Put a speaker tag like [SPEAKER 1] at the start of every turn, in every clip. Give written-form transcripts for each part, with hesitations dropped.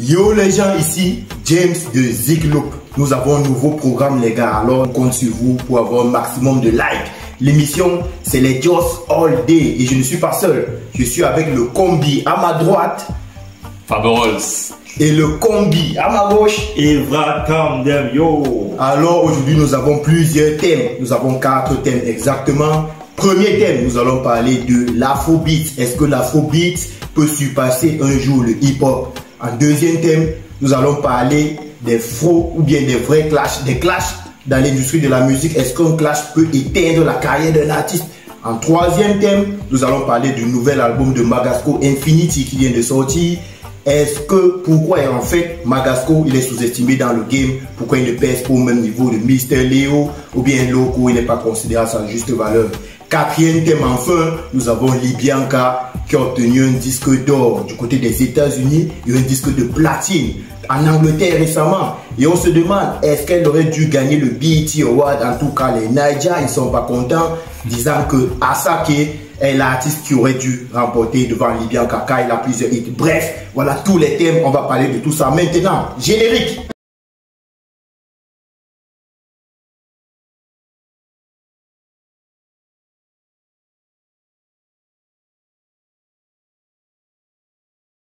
[SPEAKER 1] Yo les gens, ici James de Zigloop. Nous avons un nouveau programme les gars, alors on compte sur vous pour avoir un maximum de likes. L'émission c'est les Joss All Day et je ne suis pas seul. Je suis avec le combi à ma droite,
[SPEAKER 2] Faberols.
[SPEAKER 1] Et le combi à ma gauche,
[SPEAKER 3] Evra Camden, yo.
[SPEAKER 1] Alors aujourd'hui nous avons plusieurs thèmes. Nous avons 4 thèmes exactement. Premier thème, nous allons parler de l'afrobeat. Est-ce que l'afrobeat peut surpasser un jour le hip-hop? En deuxième thème, nous allons parler des faux ou bien des vrais clashs, des clashs dans l'industrie de la musique. Est-ce qu'un clash peut éteindre la carrière d'un artiste? En troisième thème, nous allons parler du nouvel album de Magasco, Infinity, qui vient de sortir. Pourquoi en fait Magasco il est sous-estimé dans le game? Pourquoi il ne pèse pas au même niveau de Mr. Léo ou bien Loco, il n'est pas considéré à sa juste valeur? Quatrième thème enfin, nous avons Libianca qui a obtenu un disque d'or du côté des États-Unis et un disque de platine en Angleterre récemment. Et on se demande, est-ce qu'elle aurait dû gagner le BET Award? En tout cas, les Naija, ils ne sont pas contents, disant que Asake est l'artiste qui aurait dû remporter devant Libianca car il a plusieurs hits. Bref, voilà tous les thèmes, on va parler de tout ça maintenant. Générique.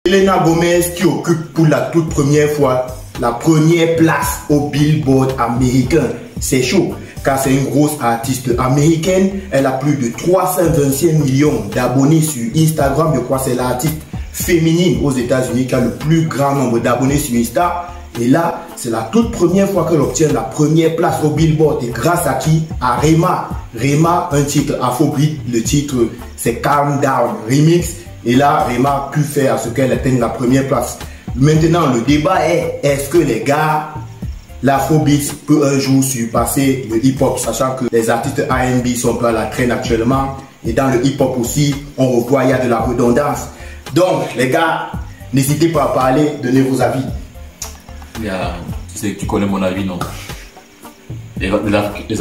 [SPEAKER 1] Selena Gomez qui occupe pour la toute première fois la première place au Billboard américain. C'est chaud car c'est une grosse artiste américaine. Elle a plus de 325 millions d'abonnés sur Instagram. Je crois que c'est l'artiste féminine aux États-Unis qui a le plus grand nombre d'abonnés sur Insta. Et là, c'est la toute première fois qu'elle obtient la première place au Billboard. Et grâce à qui? À Rema. Rema, un titre afrobeat. Le titre, c'est Calm Down Remix. Et là, Rema a pu faire à ce qu'elle atteigne la première place. Maintenant, le débat est, est-ce que les gars, l'afrobeat peut un jour surpasser le hip-hop, sachant que les artistes R&B sont pas à la traîne actuellement. Et dans le hip-hop aussi, on revoit, il y a de la redondance. Donc, les gars, n'hésitez pas à parler, donnez vos avis.
[SPEAKER 2] Tu connais mon avis, non? Les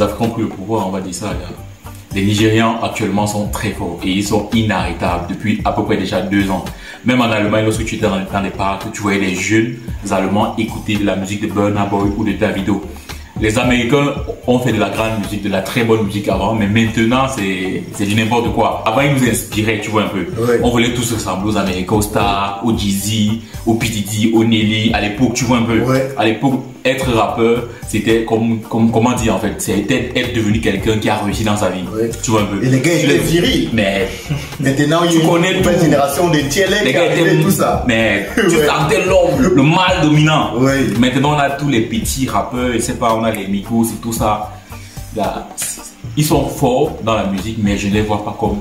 [SPEAKER 2] Africains ont pris le pouvoir, on va dire ça. Les Nigérians actuellement sont très forts et ils sont inarrêtables depuis à peu près déjà 2 ans. Même en Allemagne, lorsque tu étais dans les parcs, tu voyais les jeunes Allemands écouter de la musique de Burna Boy ou de Davido. Les Américains ont fait de la grande musique, de la très bonne musique avant, mais maintenant c'est du n'importe quoi. Avant ils nous inspiraient, tu vois un peu. Ouais. On voulait tous ressembler aux Américains, aux Star, aux Jeezy, aux P. Diddy, aux Nelly. À l'époque, tu vois un peu. Ouais. À l'époque, être rappeur, c'était comment dire en fait, c'était être devenu quelqu'un qui a réussi dans sa vie. Ouais. Tu vois un peu.
[SPEAKER 1] Et les gars étaient virils.
[SPEAKER 2] Mais
[SPEAKER 1] maintenant il y a une nouvelle génération de TLM qui a fait tout ça.
[SPEAKER 2] Mais tu sentais l'homme, le mâle dominant. Ouais. Maintenant on a tous les petits rappeurs, je sais pas, on a les Migos et tout ça. Là, ils sont forts dans la musique, mais je ne les vois pas comme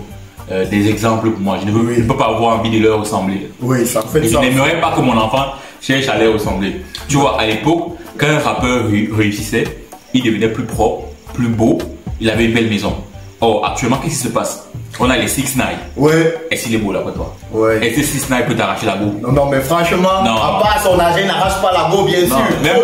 [SPEAKER 2] des exemples pour moi. Je ne peux pas avoir envie de leur ressembler.
[SPEAKER 1] Oui, ça fait
[SPEAKER 2] ça. Je n'aimerais pas que mon enfant cherche à leur ressembler. Tu vois, à l'époque, quand un rappeur réussissait, il devenait plus propre, plus beau, il avait une belle maison. Or, actuellement, qu'est-ce qui se passe? On a les 6ix9ine. Ouais. Est-ce qu'il est beau d'après toi? Ouais. Est-ce que 6ix9ine peut t'arracher la go?
[SPEAKER 1] Non, mais franchement, non. À part son âge, il n'arrache pas la go, bien sûr.
[SPEAKER 2] Même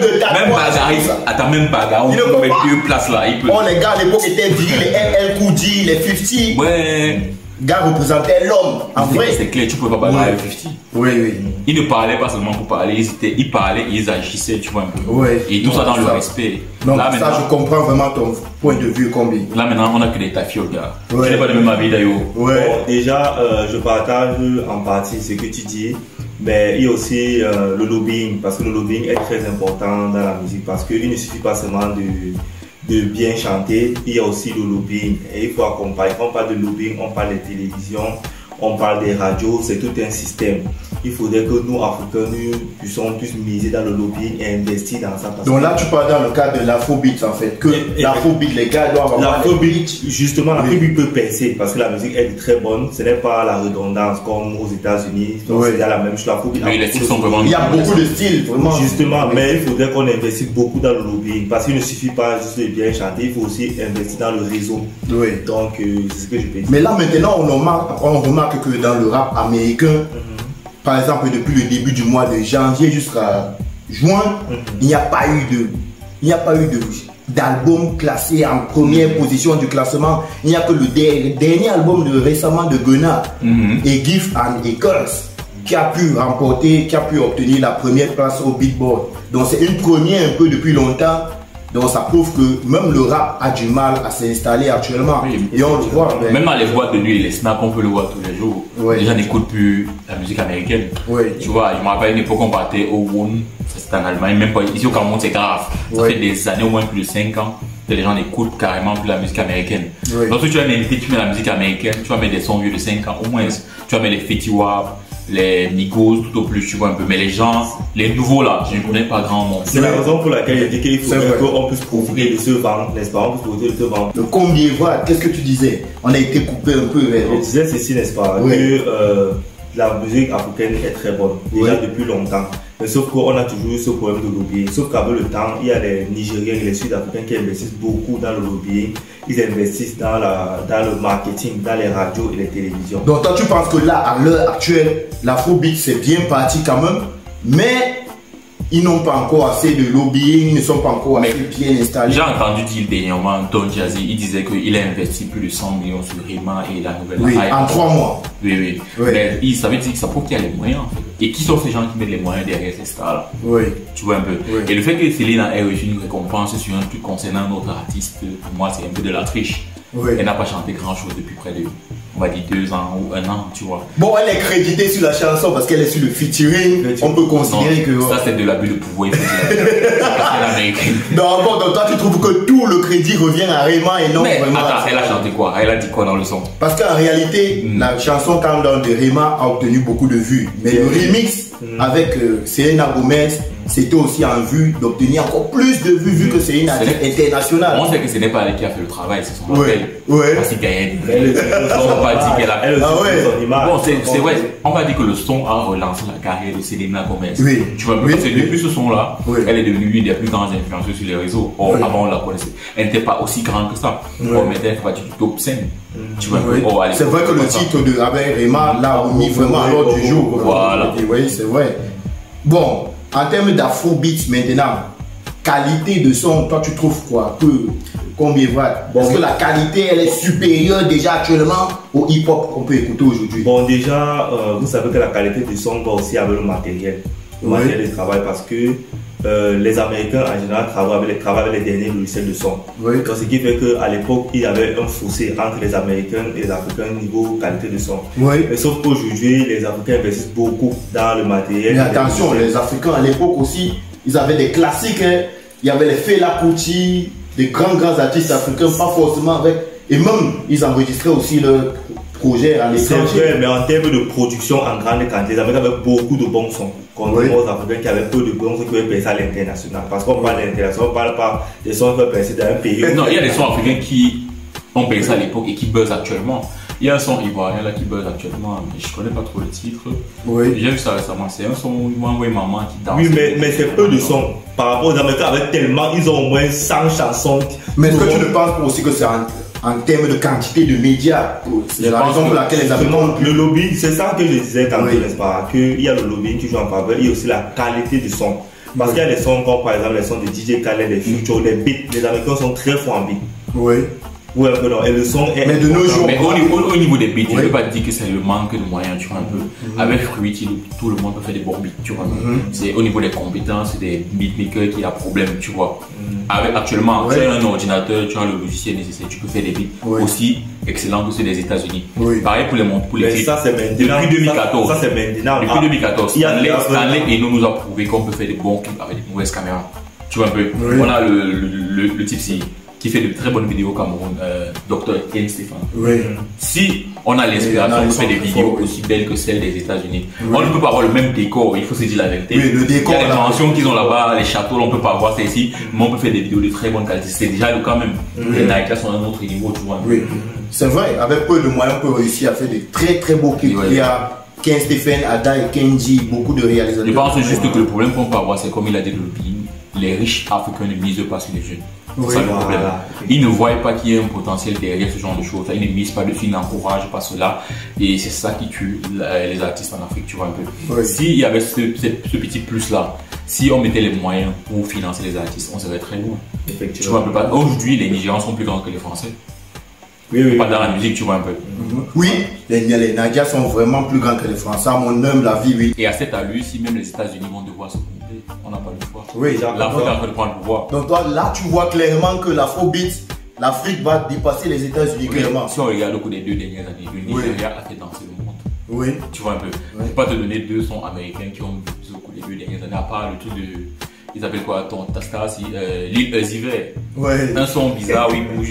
[SPEAKER 2] Bagarre, attends, même Bagarre, on peut mettre 2 places là. Il peut.
[SPEAKER 1] Oh, les gars, à l'époque, étaient virils, les LL Cool J, les 50.
[SPEAKER 2] Ouais.
[SPEAKER 1] Gars représentaient l'homme. En vrai,
[SPEAKER 2] c'est clair, tu peux pas parler avec 50.
[SPEAKER 1] Oui, oui.
[SPEAKER 2] Ils ne parlaient pas seulement pour parler, ils parlaient, ils agissaient, tu vois un peu.
[SPEAKER 1] Ouais.
[SPEAKER 2] Et tout ça dans le respect.
[SPEAKER 1] Donc là, ça, je comprends vraiment ton point de vue, Combi.
[SPEAKER 2] Là, maintenant, on a que des tafioles, gars. Ouais. Je n'ai pas de même avis, d'ailleurs.
[SPEAKER 3] Ouais. Bon, déjà, je partage en partie ce que tu dis. Mais il y a aussi le lobbying, parce que le lobbying est très important dans la musique, parce qu'il ne suffit pas seulement de bien chanter, il y a aussi le lobbying et il faut accompagner. Quand on parle de lobbying, on parle des télévisions, on parle des radios, c'est tout un système. Il faudrait que nous, Africains, nous puissions plus miser dans le lobbying et investir dans ça.
[SPEAKER 1] Donc là, tu parles dans le cadre de l'afrobeat en fait, que l'afrobeat, les gars doivent avoir...
[SPEAKER 3] L'afrobeat, justement, l'afrobeat peut percer parce que la musique est très bonne. Ce n'est pas la redondance comme aux États-Unis. Donc c'est la même chose.
[SPEAKER 2] Mais les styles sont vraiment...
[SPEAKER 1] Il y a beaucoup de styles, vraiment.
[SPEAKER 3] Justement, mais il faudrait qu'on investisse beaucoup dans le lobbying parce qu'il ne suffit pas juste de bien chanter, il faut aussi investir dans le réseau. Oui. Donc c'est ce que je peux dire.
[SPEAKER 1] Mais là maintenant, on remarque que dans le rap américain, par exemple, depuis le début du mois de janvier jusqu'à juin, il n'y a pas eu d'album classé en première position du classement. Il n'y a que le dernier album récemment de Gunna et Gift and Echoes qui a pu remporter, qui a pu obtenir la première place au Billboard. Donc c'est une première un peu depuis longtemps. Donc ça prouve que même le rap a du mal à s'installer actuellement.
[SPEAKER 2] Oui,
[SPEAKER 1] et on le voit.
[SPEAKER 2] Même dans les boîtes de nuit, les snaps, on peut le voir tous les jours.
[SPEAKER 1] Ouais.
[SPEAKER 2] Les gens n'écoutent plus la musique américaine.
[SPEAKER 1] Ouais.
[SPEAKER 2] Tu vois, je me rappelle une époque, on partait au Woon, c'était en Allemagne, même pas ici au Cameroun, c'est grave. Ça
[SPEAKER 1] Ouais.
[SPEAKER 2] fait des années, au moins plus de 5 ans, que les gens n'écoutent carrément plus la musique américaine.
[SPEAKER 1] Ouais.
[SPEAKER 2] Donc si tu vas m'inviter, tu mets la musique américaine, tu vas mettre des sons vieux de 5 ans, au moins, tu vas mettre les Fetty Wap, les Migos, tout au plus, tu vois un peu. Mais les gens, les nouveaux là, je ne connais pas grand monde.
[SPEAKER 3] C'est la raison pour laquelle je dis qu'il faut
[SPEAKER 1] C'est vrai.
[SPEAKER 3] qu'on puisse profiter de ce vent, n'est-ce pas? On puisse profiter de ce vent.
[SPEAKER 1] Le combien voilà, qu'est-ce que tu disais? On a été coupé un peu vers.
[SPEAKER 3] Je disais ceci, n'est-ce pas?
[SPEAKER 1] Oui.
[SPEAKER 3] Que la musique africaine est très bonne, déjà
[SPEAKER 1] Oui.
[SPEAKER 3] depuis longtemps. Mais sauf qu'on a toujours eu ce problème de lobbying. Sauf qu'avec le temps, il y a les Nigériens et les Sud-Africains qui investissent beaucoup dans le lobbying. Ils investissent dans le marketing, dans les radios et les télévisions.
[SPEAKER 1] Donc toi tu penses que là, à l'heure actuelle, l'afrobeat c'est bien parti quand même, mais ils n'ont pas encore assez de lobbying, ils ne sont pas encore assez bien installés.
[SPEAKER 2] J'ai entendu dire dernièrement, Don Jazzy, il disait qu'il a investi plus de 100 millions sur Rema et la nouvelle
[SPEAKER 1] Oui,
[SPEAKER 2] hype.
[SPEAKER 1] en 3 mois.
[SPEAKER 2] Oui.
[SPEAKER 1] Oui.
[SPEAKER 2] Mais ça veut dire que ça prouve qu'il y a les moyens en fait. Et qui sont ces gens qui mettent les moyens derrière ces stars-là?
[SPEAKER 1] Oui.
[SPEAKER 2] Tu vois un peu.
[SPEAKER 1] Oui.
[SPEAKER 2] Et le fait que Selena ait reçu une récompense sur un truc concernant notre artiste, pour moi c'est un peu de la triche.
[SPEAKER 1] Oui.
[SPEAKER 2] Elle n'a pas chanté grand chose depuis près de, on va dire 2 ans ou 1 an, tu vois.
[SPEAKER 1] Bon, elle est créditée sur la chanson parce qu'elle est sur le featuring. On peut considérer que.
[SPEAKER 2] Ça c'est de l'abus de pouvoir, il faut dire. Parce qu'elle est américaine.
[SPEAKER 1] Non, bon, donc toi tu trouves que tout le crédit revient à Rema et non
[SPEAKER 2] Mais
[SPEAKER 1] vraiment.
[SPEAKER 2] attends, elle a chanté quoi? Elle a dit quoi dans le son?
[SPEAKER 1] Parce qu'en réalité, la chanson Countdown de Rema a obtenu beaucoup de vues. Mais le remix avec Selena Gomez, c'était aussi en vue d'obtenir encore plus de vues vu que c'est une artiste internationale.
[SPEAKER 2] On sait que ce n'est pas elle qui a fait le travail, c'est son
[SPEAKER 1] Ouais,
[SPEAKER 2] appel.
[SPEAKER 1] ouais.
[SPEAKER 2] Parce qu'il gagnait des
[SPEAKER 3] Elle,
[SPEAKER 2] On va pas dire qu'elle a.
[SPEAKER 3] elle aussi,
[SPEAKER 1] Ah ouais.
[SPEAKER 3] son image.
[SPEAKER 2] Bon, c'est vrai, on va dire que le son a relancé la carrière de Selena Gomez.
[SPEAKER 1] Oui.
[SPEAKER 2] Tu vois,
[SPEAKER 1] Oui,
[SPEAKER 2] parce que
[SPEAKER 1] oui.
[SPEAKER 2] depuis ce son-là,
[SPEAKER 1] Oui.
[SPEAKER 2] elle est devenue une des plus grandes influenceuses sur les réseaux. Or,
[SPEAKER 1] Oui.
[SPEAKER 2] avant, on la connaissait. Elle n'était pas aussi grande que ça.
[SPEAKER 1] Oui.
[SPEAKER 2] Or, maintenant, elle fait partie du top 5. Tu vois,
[SPEAKER 1] Oui.
[SPEAKER 2] oh, allez,
[SPEAKER 1] C'est vrai que le
[SPEAKER 2] comme ça.
[SPEAKER 1] titre de avec Rema l'a remis vraiment à l'ordre du jour.
[SPEAKER 2] Voilà.
[SPEAKER 1] Oui, c'est vrai. Bon, en termes d'afrobeat maintenant, qualité de son, toi tu trouves quoi? Combien va? Est-ce que la qualité elle est supérieure déjà actuellement au hip-hop qu'on peut écouter aujourd'hui?
[SPEAKER 3] Bon, déjà, vous savez que la qualité du son va aussi avec le matériel. Le
[SPEAKER 1] Oui.
[SPEAKER 3] matériel de travail parce que les Américains en général travaillent avec les derniers logiciels de son.
[SPEAKER 1] Oui.
[SPEAKER 3] Donc, ce qui fait qu'à l'époque, il y avait un fossé entre les Américains et les Africains niveau qualité de son.
[SPEAKER 1] Oui.
[SPEAKER 3] Mais sauf qu'aujourd'hui, les Africains investissent beaucoup dans le matériel.
[SPEAKER 1] Mais attention, les Africains à l'époque aussi, ils avaient des classiques. Hein. Il y avait les Fela Kuti, des grands artistes africains, pas forcément avec. Et même, ils enregistraient aussi leurs projets à
[SPEAKER 3] C'est
[SPEAKER 1] l'étranger.
[SPEAKER 3] vrai, mais en termes de production en grande quantité, les Américains avaient beaucoup de bons sons. Contrairement aux Africains qui avaient peu de bons sons qui pouvaient passer à l'international. Parce qu'on parle d'international, on ne parle pas des sons qui peuvent passer dans un pays.
[SPEAKER 2] Non, il y a des sons africains qui ont pensé à l'époque et qui buzzent actuellement. Il y a un son ivoirien là qui buzz actuellement, mais je connais pas trop le titre.
[SPEAKER 1] Oui.
[SPEAKER 2] J'ai vu ça récemment, c'est un son où ils m'ont envoyé maman qui danse.
[SPEAKER 3] Oui, mais c'est peu de sons. Par rapport aux Américains, avec tellement, ils ont au moins 100 chansons.
[SPEAKER 1] Mais est-ce que tu ne penses pas aussi que c'est en termes de quantité de médias? C'est la raison pour laquelle les Africains.
[SPEAKER 3] Le lobbying, c'est ça que je disais quand
[SPEAKER 1] Oui.
[SPEAKER 3] même, n'est-ce pas? Qu'il y a le lobbying qui joue en faveur, il y a aussi la qualité du son. Parce qu'il y a des sons comme par exemple les sons de DJ Khaled, des Future, des beats. Les Américains sont très forts en beat.
[SPEAKER 1] Oui.
[SPEAKER 3] Oui, un peu non. Et le son est.
[SPEAKER 1] Mais de nos jours.
[SPEAKER 2] Mais au niveau des beats, je
[SPEAKER 1] Oui.
[SPEAKER 2] ne peux pas dire que c'est le manque de moyens, tu vois un peu. Avec Fruity, tout le monde peut faire des bons beats, tu vois. C'est au niveau des compétences, c'est des beatmakers qui a problème, tu vois. Avec actuellement, tu as un ordinateur, tu as le logiciel nécessaire, tu peux faire des beats
[SPEAKER 1] Oui.
[SPEAKER 2] aussi excellents que ceux des États-Unis.
[SPEAKER 1] Oui.
[SPEAKER 2] Pareil pour les
[SPEAKER 3] Mais
[SPEAKER 2] clips.
[SPEAKER 3] ça, c'est maintenant.
[SPEAKER 2] Depuis 2014.
[SPEAKER 3] Ça, c'est maintenant.
[SPEAKER 2] Depuis 2014,
[SPEAKER 3] il y a-
[SPEAKER 2] Stanley Eno nous a prouvé qu'on peut faire des bons clips avec des mauvaises caméras. Tu vois un peu.
[SPEAKER 1] Oui.
[SPEAKER 2] On a le type qui fait de très bonnes vidéos au Cameroun, Dr. Ken Stéphane.
[SPEAKER 1] Oui.
[SPEAKER 2] Si on a
[SPEAKER 1] Oui,
[SPEAKER 2] l'inspiration
[SPEAKER 1] ils
[SPEAKER 2] de
[SPEAKER 1] sont
[SPEAKER 2] faire des
[SPEAKER 1] très
[SPEAKER 2] vidéos
[SPEAKER 1] forts, oui.
[SPEAKER 2] aussi belles que celles des États-Unis,
[SPEAKER 1] Oui.
[SPEAKER 2] on ne peut pas avoir le même décor, il faut se dire la vérité.
[SPEAKER 1] Oui, le décor,
[SPEAKER 2] il y a les
[SPEAKER 1] là.
[SPEAKER 2] mansions qu'ils ont là-bas, les châteaux, on ne peut pas avoir ça ici, mais on peut faire des vidéos de très bonne qualité. C'est déjà le cas même. Les Nike là sont à un autre niveau, tu vois.
[SPEAKER 1] Oui. C'est vrai, avec peu de moyens, on peut réussir à faire des très beaux clips.
[SPEAKER 2] Oui.
[SPEAKER 1] Il y a Ken Stephen, Ada et Kenji, beaucoup de réalisateurs.
[SPEAKER 2] Je pense juste que le problème qu'on peut avoir, c'est comme il a dit le lobbying, les riches africains ne misent pas sur les jeunes. C'est
[SPEAKER 1] Oui,
[SPEAKER 2] ça le
[SPEAKER 3] voilà.
[SPEAKER 2] problème. Ils ne voient pas qu'il y a un potentiel derrière ce genre de choses. Ils ne misent pas dessus, ils n'encouragent pas cela. Et c'est ça qui tue les artistes en Afrique, tu vois un peu.
[SPEAKER 1] Oui.
[SPEAKER 2] S'il y avait ce petit plus-là, si on mettait les moyens pour financer les artistes, on serait très loin. Tu vois un peu pas. Aujourd'hui, les Nigérians sont plus grands que les Français.
[SPEAKER 3] Oui.
[SPEAKER 2] Pas dans la musique, tu vois un peu.
[SPEAKER 1] Oui, les Nigériens sont vraiment plus grands que les Français, à mon humble avis, oui.
[SPEAKER 2] Et à cette allure, si même les États-Unis vont devoir se compter, on n'a pas le choix.
[SPEAKER 1] Oui,
[SPEAKER 2] L'Afrique est en train de prendre le pouvoir.
[SPEAKER 1] donc toi, là, tu vois clairement que l'afrobeat, l'Afrique va dépasser les États-Unis, clairement.
[SPEAKER 2] Si on regarde au cours des 2 dernières années, le Nigeria a fait danser le monde.
[SPEAKER 1] Oui.
[SPEAKER 2] Tu vois un peu. Je ne vais pas te donner 2 sons américains qui ont vu au cours des 2 dernières années, à part le truc de. Ils appellent quoi ta star, Lil Uzi Vert.
[SPEAKER 1] Ouais.
[SPEAKER 2] Un son bizarre où il bouge.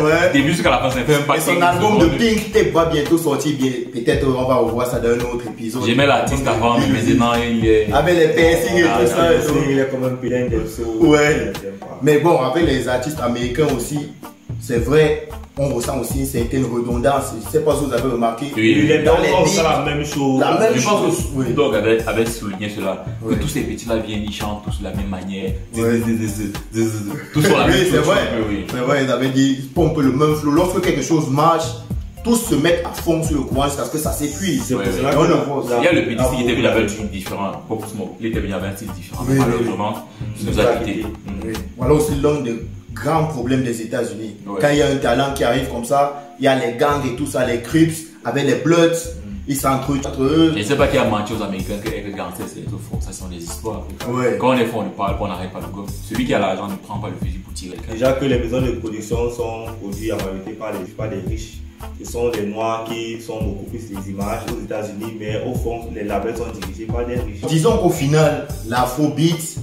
[SPEAKER 1] Ouais.
[SPEAKER 2] Début jusqu'à la fin, ça fait un paquet.
[SPEAKER 1] Et son album de Pink Tape va bientôt sortir. Peut-être on va revoir ça dans un autre épisode.
[SPEAKER 2] J'aimais l'artiste avant, mais maintenant il est.
[SPEAKER 1] Avec les piercings et tout ça.
[SPEAKER 3] Il est comme un bilingue de so.
[SPEAKER 1] Ouais. Mais bon, avec les artistes américains aussi, c'est vrai, on ressent aussi une certaine redondance. Je ne sais pas si vous avez remarqué.
[SPEAKER 2] Oui.
[SPEAKER 3] Les
[SPEAKER 1] Dans
[SPEAKER 3] gens
[SPEAKER 1] les
[SPEAKER 3] font
[SPEAKER 1] beats,
[SPEAKER 3] la même chose.
[SPEAKER 1] la même
[SPEAKER 2] Je pense
[SPEAKER 1] chose.
[SPEAKER 2] que
[SPEAKER 1] Oui.
[SPEAKER 2] Dog avait souligné cela.
[SPEAKER 1] Oui.
[SPEAKER 2] Que tous ces petits-là viennent, ils chantent tous de la même manière.
[SPEAKER 1] Ouais.
[SPEAKER 2] Tous sur la même
[SPEAKER 1] Oui,
[SPEAKER 2] chose.
[SPEAKER 1] c'est vrai.
[SPEAKER 2] Oui.
[SPEAKER 1] C'est vrai, ils avaient dit, ils pompent le même flow. Lorsque quelque chose marche, tous se mettent à fond sur le courant jusqu'à ce que ça s'épuise.
[SPEAKER 3] C'est pour
[SPEAKER 2] Ouais,
[SPEAKER 3] cela
[SPEAKER 1] ouais.
[SPEAKER 3] que
[SPEAKER 1] On le
[SPEAKER 3] la-
[SPEAKER 1] voit.
[SPEAKER 3] la-
[SPEAKER 2] Il y a le petit
[SPEAKER 3] la-
[SPEAKER 2] qui était venu avec un style différent. Il était venu avec un style différent.
[SPEAKER 1] Oui,
[SPEAKER 2] Malheureusement, il nous a quittés.
[SPEAKER 1] Oui. Voilà aussi l'un des grands problèmes des États-Unis.
[SPEAKER 2] Ouais.
[SPEAKER 1] Quand il y a un talent qui arrive comme ça, il y a les gangs et tout ça, les Crips, avec les Bloods, ils s'entretuent entre eux.
[SPEAKER 2] Je ne sais pas qui a menti aux Américains que les gangsters c'est tout faux. Ça sont des histoires.
[SPEAKER 1] Ouais.
[SPEAKER 2] Quand on est fort, on ne parle pas, on n'arrête pas le gomme. Celui qui a l'argent ne prend pas le fusil pour tirer quelqu'un.
[SPEAKER 3] Déjà que les maisons de production sont produites en majorité par des riches. Ce sont les noirs qui sont beaucoup plus les images aux États-Unis, mais au fond, les labels sont dirigés par des riches.
[SPEAKER 1] Disons qu'au final, l'afrobeat,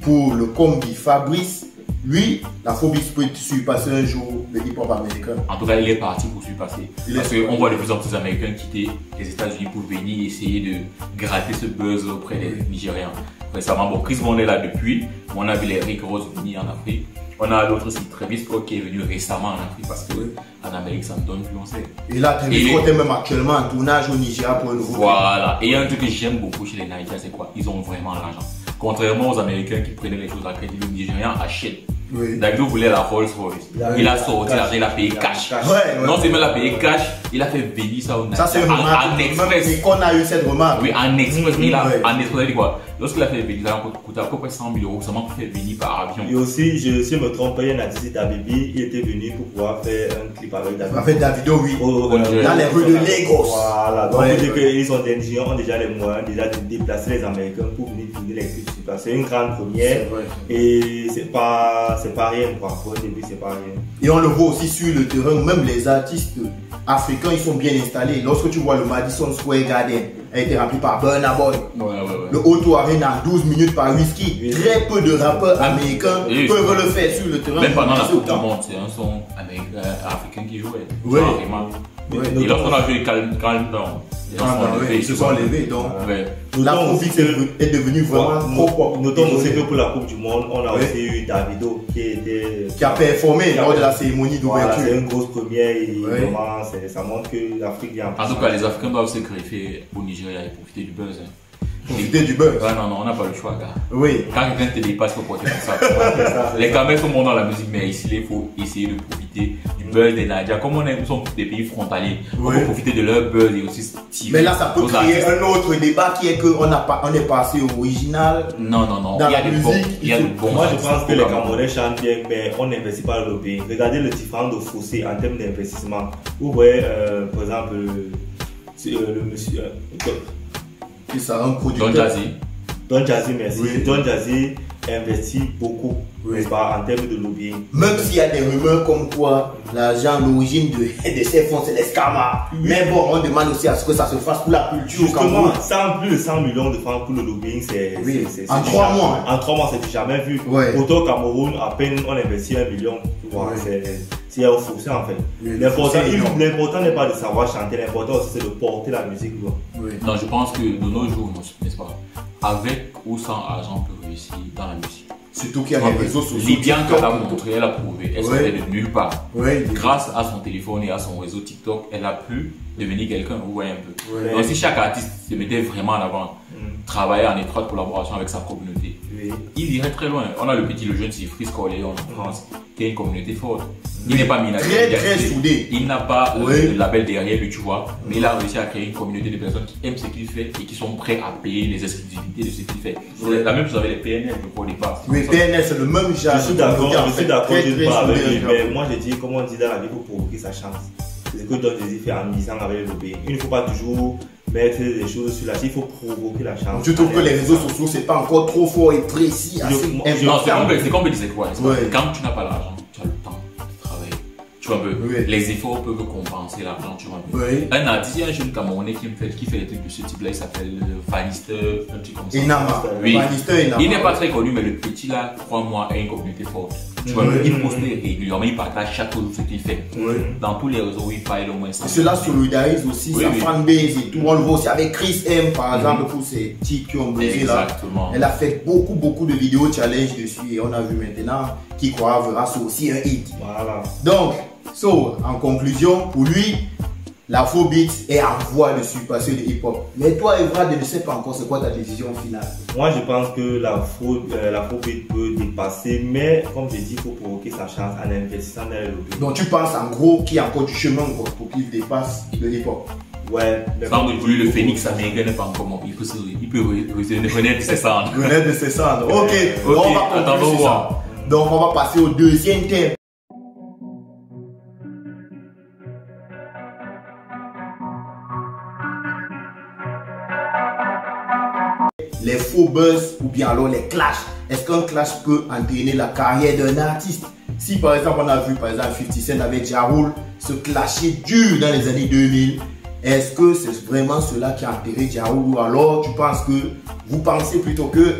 [SPEAKER 1] pour le combi Fabrice, lui, l'afrobeat peut surpasser un jour le hip-hop américain.
[SPEAKER 2] En tout cas, il est parti pour surpasser.
[SPEAKER 1] Il
[SPEAKER 2] Parce
[SPEAKER 1] est-
[SPEAKER 2] qu'on voit de plus en plus d'Américains quitter les États-Unis pour venir essayer de gratter ce buzz auprès des Nigérians. Récemment, bon, Chris Brown est là depuis. On a vu les Rick Ross venir en Afrique. On a l'autre aussi, Travis Scott, qui est venu récemment en Afrique parce que en Amérique, ça me donne plus on sait.
[SPEAKER 1] Et là, Travis Scott est même actuellement en tournage au Nigeria pour un nouveau clip.
[SPEAKER 2] Voilà. Et il y a un truc que j'aime beaucoup chez les Nigériens, c'est quoi? Ils ont vraiment l'argent. Contrairement aux Américains qui prenaient les choses à crédit, le Nigérian achète.
[SPEAKER 1] Oui.
[SPEAKER 2] Davido voulait la Rolls Royce. Il a sorti l'argent, il a payé cash.
[SPEAKER 1] Ouais.
[SPEAKER 2] Non seulement il a payé cash, il a fait venir ça au
[SPEAKER 1] Ça, c'est une
[SPEAKER 2] Nigeria.
[SPEAKER 1] remarque.
[SPEAKER 2] En express.
[SPEAKER 1] Et qu'on a eu cette remarque.
[SPEAKER 2] Oui, en express. Mais il a,
[SPEAKER 1] Ouais.
[SPEAKER 2] en express, il a dit quoi? Lorsqu'il a fait venir, ça a coûté à peu près 100 000 euros seulement pour faire venir par avion.
[SPEAKER 3] Et aussi, si je me trompe pas, il y a Nadisi Tabibi, il était venu pour pouvoir faire un clip avec Davido.
[SPEAKER 1] Avec Davido, oui.
[SPEAKER 3] Dans
[SPEAKER 1] les rues de Lagos.
[SPEAKER 3] Voilà, donc
[SPEAKER 1] Ouais,
[SPEAKER 3] on dit
[SPEAKER 1] ouais.
[SPEAKER 3] qu'ils ont des Nigériens ont déjà les moyens déjà de déplacer les Américains pour venir tourner les clips. C'est une grande première
[SPEAKER 1] C'est vrai.
[SPEAKER 3] et c'est pas rien quoi. Au début, c'est pas rien.
[SPEAKER 1] Et on le voit aussi sur le terrain, même les artistes africains, ils sont bien installés. Lorsque tu vois le Madison Square Garden, a été rempli par Burna Boy.
[SPEAKER 2] Ouais.
[SPEAKER 1] Le O2 Arena, 12 minutes par Whisky.
[SPEAKER 3] Oui.
[SPEAKER 1] Très peu de rappeurs américains
[SPEAKER 2] Oui.
[SPEAKER 1] peuvent le faire sur le terrain.
[SPEAKER 2] Même pendant la
[SPEAKER 1] C'est
[SPEAKER 2] Coupe du
[SPEAKER 1] autant.
[SPEAKER 2] Monde, c'est un son africain qui jouait.
[SPEAKER 1] Ouais.
[SPEAKER 2] Genre, vraiment.
[SPEAKER 1] Ouais.
[SPEAKER 2] Et lorsqu'on a joué Calm Down, les gens
[SPEAKER 1] Ah,
[SPEAKER 2] se
[SPEAKER 1] bah
[SPEAKER 2] sont
[SPEAKER 1] ouais,
[SPEAKER 2] levés.
[SPEAKER 1] ils se sont levés, donc
[SPEAKER 2] Ouais.
[SPEAKER 1] l'afrobeat est devenu vraiment trop pop.
[SPEAKER 3] Notons aussi que pour la Coupe du Monde, on a
[SPEAKER 1] Ouais.
[SPEAKER 3] aussi eu Davido
[SPEAKER 1] Qui a performé lors de la cérémonie
[SPEAKER 3] Voilà, c'est
[SPEAKER 1] d'ouverture.
[SPEAKER 3] une grosse première et
[SPEAKER 1] Ouais.
[SPEAKER 3] vraiment, ça montre que l'Afrique vient
[SPEAKER 2] En tout cas, les Africains doivent se greffer au Nigeria et profiter du buzz. Hein.
[SPEAKER 1] Profiter du buzz.
[SPEAKER 2] Ouais, non, on n'a pas le choix, gars.
[SPEAKER 1] Oui.
[SPEAKER 2] Quand quelqu'un te dépasse, il faut porter comme ça.
[SPEAKER 3] ça.
[SPEAKER 2] Les Camerounais sont bons dans la musique, mais ici, il faut essayer de profiter du buzz des Nigériens. Comme nous sommes des pays frontaliers, on
[SPEAKER 1] Oui.
[SPEAKER 2] peut profiter de leur buzz et aussi tirer
[SPEAKER 1] Mais là, ça peut
[SPEAKER 2] aux
[SPEAKER 1] créer
[SPEAKER 2] artistes.
[SPEAKER 1] un autre débat qui est qu'on est passé au original.
[SPEAKER 2] Non.
[SPEAKER 1] Dans
[SPEAKER 2] Il y a
[SPEAKER 1] la
[SPEAKER 2] des bons.
[SPEAKER 1] musique,
[SPEAKER 2] Il y a
[SPEAKER 1] il
[SPEAKER 2] de
[SPEAKER 1] faut-
[SPEAKER 2] bons.
[SPEAKER 3] Moi, je
[SPEAKER 2] artistes
[SPEAKER 3] pense que
[SPEAKER 2] au
[SPEAKER 3] les
[SPEAKER 2] Cameroun.
[SPEAKER 3] Camerounais chantent bien, mais on n'investit pas dans le pays. Regardez le différent de fossé en termes d'investissement. Vous voyez, par exemple, le monsieur
[SPEAKER 1] Qui sera un
[SPEAKER 2] Don
[SPEAKER 1] producteur.
[SPEAKER 2] Jazzy.
[SPEAKER 3] Don Jazzy, merci.
[SPEAKER 1] Oui.
[SPEAKER 3] Don Jazzy investit beaucoup,
[SPEAKER 1] Oui.
[SPEAKER 3] n'est-ce pas, en termes de lobbying.
[SPEAKER 1] Même s'il y a des rumeurs comme quoi l'argent, l'origine de ces fonds, c'est l'escama. Mais bon, on demande aussi à ce que ça se fasse pour la culture au
[SPEAKER 3] Justement,
[SPEAKER 1] Cameroun.
[SPEAKER 3] plus de 100 millions de francs pour le lobbying,
[SPEAKER 1] Oui.
[SPEAKER 3] c'est
[SPEAKER 1] En
[SPEAKER 3] du
[SPEAKER 1] 3
[SPEAKER 3] jamais-
[SPEAKER 1] mois.
[SPEAKER 3] En 3 mois, c'est du jamais vu.
[SPEAKER 1] Ouais.
[SPEAKER 3] Autant au Cameroun, à peine on investit 1 million. Tu vois,
[SPEAKER 1] Ouais.
[SPEAKER 3] c'est un fossé en fait.
[SPEAKER 1] Oui,
[SPEAKER 3] L'important
[SPEAKER 1] c'est énorme.
[SPEAKER 3] l'important n'est pas de savoir chanter, l'important aussi c'est de porter la musique. Quoi.
[SPEAKER 1] Oui.
[SPEAKER 2] Non, je pense que de nos jours, n'est-ce pas, avec ou sans argent, on peut réussir dans la musique.
[SPEAKER 1] Surtout qu'il y a les réseaux sociaux.
[SPEAKER 2] Libyan,
[SPEAKER 1] TikTok.
[SPEAKER 2] elle a montré, elle a prouvé, elle
[SPEAKER 1] Ouais.
[SPEAKER 2] sortait de nulle part.
[SPEAKER 1] Oui.
[SPEAKER 2] Grâce à son téléphone et à son réseau TikTok, elle a pu devenir quelqu'un, vous voyez un peu.
[SPEAKER 1] Ouais.
[SPEAKER 2] Donc si chaque artiste se mettait vraiment en avant, travaillait en étroite collaboration avec sa communauté,
[SPEAKER 3] Oui.
[SPEAKER 2] il irait très loin. On a le jeune Sifris Corleone en France. qui a une communauté forte. Il n'est pas minatif.
[SPEAKER 1] Très soudé.
[SPEAKER 2] Il n'a pas de label derrière lui, tu vois. Mais il a réussi à créer une communauté de personnes qui aiment ce qu'il fait et qui sont prêts à payer les exclusivités de ce qu'il fait. C'est la même chose avec les PNL, je crois, au départ.
[SPEAKER 1] Oui, PNL, c'est le même genre.
[SPEAKER 3] Je suis d'accord d'une part avec lui, mais moi je dis, comme on dit dans la vie, il faut provoquer sa chance. C'est ce que Don Jay-Z fait en misant avec le lobbying. Il ne faut pas toujours mettre des choses sur la tête, il faut provoquer la chance.
[SPEAKER 1] Je trouve que les réseaux sociaux, c'est pas encore trop fort et précis.
[SPEAKER 2] Non, c'est comme je disais quoi. Quand tu n'as pas l'argent, tu as le temps de travailler. Tu vois un peu, les efforts peuvent compenser l'argent, tu vois un peu. Un artiste, il y a un jeune Camerounais qui fait des trucs de ce type-là, il s'appelle Vanister, un truc comme ça.
[SPEAKER 1] Inama.
[SPEAKER 2] Oui. Il n'est pas très connu, mais le petit là, crois-moi, a une communauté forte. Tu vois, il poste régulièrement, il partage chaque chose ce qu'il fait. Dans tous les réseaux où il parle au moins ça.
[SPEAKER 1] Cela solidarise aussi sa fanbase et tout. On le voit aussi avec Chris M, par exemple, pour ces titres qui ont brisé là. Elle a fait beaucoup de vidéos challenge dessus et on a vu maintenant qui croit verra c'est aussi un hit.
[SPEAKER 3] Voilà.
[SPEAKER 1] Donc, en conclusion, pour lui, l'afrobeat est en voie de surpasser le hip-hop. Mais toi, Evra, je ne sais pas encore c'est quoi ta décision finale.
[SPEAKER 3] Moi, je pense que l'afrobeat peut dépasser, mais comme je dis, il faut provoquer sa chance en investissant dans le lobby.
[SPEAKER 1] Donc, tu penses en gros qu'il y a encore du chemin pour qu'il dépasse le hip-hop?
[SPEAKER 3] Ouais.
[SPEAKER 2] Sans doute pour lui, le phénix américain n'est pas encore mort. Il peut renaître de ses cendres.
[SPEAKER 1] Renaître de ses cendres. Ok, on va attendre voir. Donc, on va passer au deuxième thème. Les faux buzz ou bien alors les clashs. Est-ce qu'un clash peut entraîner la carrière d'un artiste? Si par exemple on a vu par exemple 50 Cent avec Ja Rule se clasher dur dans les années 2000, est-ce que c'est vraiment cela qui a enterré Ja Rule ou alors vous pensez plutôt que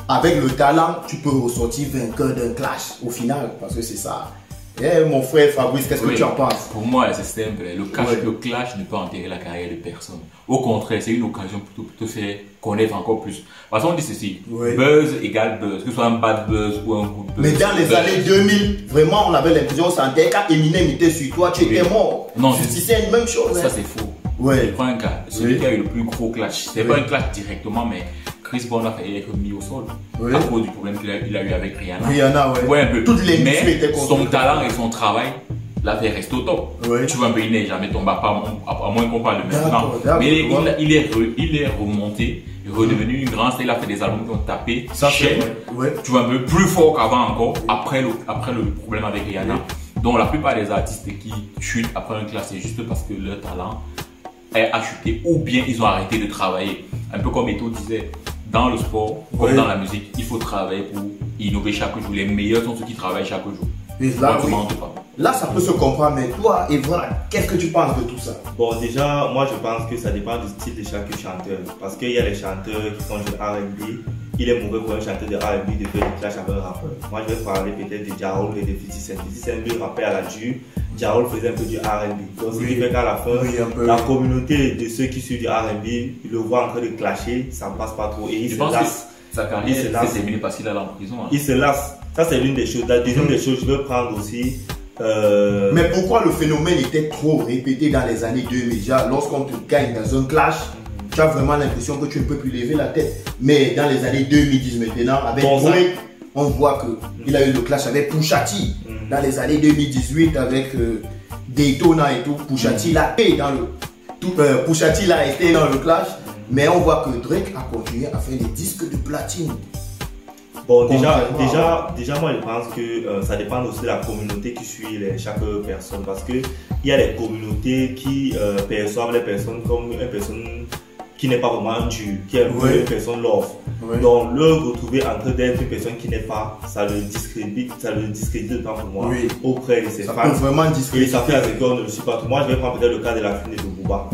[SPEAKER 1] avec le talent tu peux ressortir vainqueur d'un clash au final? Parce que c'est ça. Mon frère Fabrice, qu'est-ce que tu en penses?
[SPEAKER 2] Pour moi, c'est simple. Le clash ne peut enterrer la carrière de personne. Au contraire, c'est une occasion pour te faire connaître encore plus. Parce qu'on dit ceci, buzz égale buzz, que ce soit un bad buzz ou un good buzz.
[SPEAKER 1] Mais dans les années 2000, vraiment, on avait l'impression que ça enterrait. Quand Eminem était sur toi, tu étais mort.
[SPEAKER 2] Non,
[SPEAKER 1] c'est une même chose.
[SPEAKER 2] Ça, c'est faux. Je prends un cas. Celui qui a eu le plus gros clash, c'est pas un clash directement, mais Chris Brown a failli être mis au sol à cause du problème qu'il a eu avec Rihanna.
[SPEAKER 1] Ouais,
[SPEAKER 2] un peu.
[SPEAKER 1] Toutes les
[SPEAKER 2] mais son talent et son travail l'a fait rester au top. Tu vois un peu, il n'est jamais tombé, à moins qu'on parle de maintenant. Mais il est remonté, il est redevenu une grande star, il a fait des albums qui ont tapé cher. Tu vois un peu plus fort qu'avant encore, après le problème avec Rihanna. Donc la plupart des artistes qui chutent après un clash, c'est juste parce que leur talent a chuté ou bien ils ont arrêté de travailler. Un peu comme Eto disait, dans le sport, comme dans la musique, il faut travailler pour innover chaque jour. Les meilleurs sont ceux qui travaillent chaque jour.
[SPEAKER 1] Et là, ça peut se comprendre, mais toi, Evra, qu'est-ce que tu penses de tout ça?
[SPEAKER 3] Bon, déjà, moi je pense que ça dépend du style de chaque chanteur. Parce qu'il y a les chanteurs qui font du R&B. Il est mauvais pour un chanteur de R&B de faire du clash avec un rappeur. Moi je vais parler peut-être de Ja Rule et de 50 Cent. 50 Cent lui rappait à la dure. Ja Rule faisait un peu du R&B. Donc ce qui fait qu'à la fin, la communauté de ceux qui suivent du R&B, ils le voient en train de clasher, ça ne passe pas trop. Et il se lasse.
[SPEAKER 2] Sa carrière s'est terminée parce qu'il est en prison.
[SPEAKER 3] Il se lasse. Ça c'est l'une des choses. La deuxième des choses, je veux prendre aussi.
[SPEAKER 1] Mais pourquoi le phénomène était trop répété dans les années 2000? Déjà, lorsqu'on te gagne dans un clash, tu as vraiment l'impression que tu ne peux plus lever la tête. Mais dans les années 2010 maintenant, avec Drake, on voit qu'il a eu le clash avec Pusha T. Dans les années 2018, avec Daytona et tout, Pusha T l'a été dans le clash. Mais on voit que Drake a continué à faire des disques de platine.
[SPEAKER 3] Bon, déjà, moi je pense que ça dépend aussi de la communauté qui suit chaque personne. Parce qu'il y a les communautés qui perçoivent les personnes comme une personne qui n'est pas vraiment un dur, qui est une personne love. Donc le retrouver en train d'être une personne qui n'est pas, ça le discrédite autant pour moi auprès de ses fans.
[SPEAKER 1] Ça peut vraiment discréditer.
[SPEAKER 3] Et ça fait à ce qu'on ne le suit pas tout. Moi je vais prendre peut-être le cas de la fille de Booba.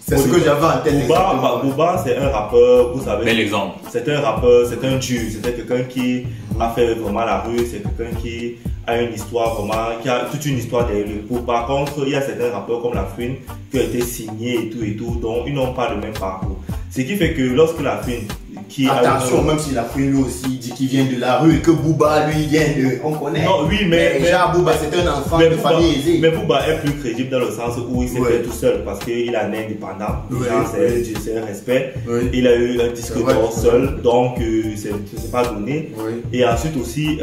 [SPEAKER 1] C'est ce que j'avais en tête.
[SPEAKER 3] Booba c'est un rappeur, vous savez.
[SPEAKER 2] Bel exemple.
[SPEAKER 3] C'est un rappeur, c'est un dur, c'est quelqu'un qui a fait vraiment la rue, c'est quelqu'un qui a une histoire vraiment, qui a toute une histoire derrière lui. Par contre, il y a certains rappeurs comme La Fouine qui ont été signés et tout, dont ils n'ont pas le même parcours. Ce qui fait que lorsque La Fouine qui
[SPEAKER 1] attention, même si la lui aussi dit qu'il vient de la rue et que Booba lui vient de. On connaît.
[SPEAKER 3] Non, oui, mais
[SPEAKER 1] déjà Booba c'est un enfant de famille aisée.
[SPEAKER 3] Mais Booba est plus crédible dans le sens où il s'est fait tout seul parce qu'il a né indépendant. C'est un respect. Il a eu un disque d'or seul, donc c'est pas donné. Et ensuite aussi,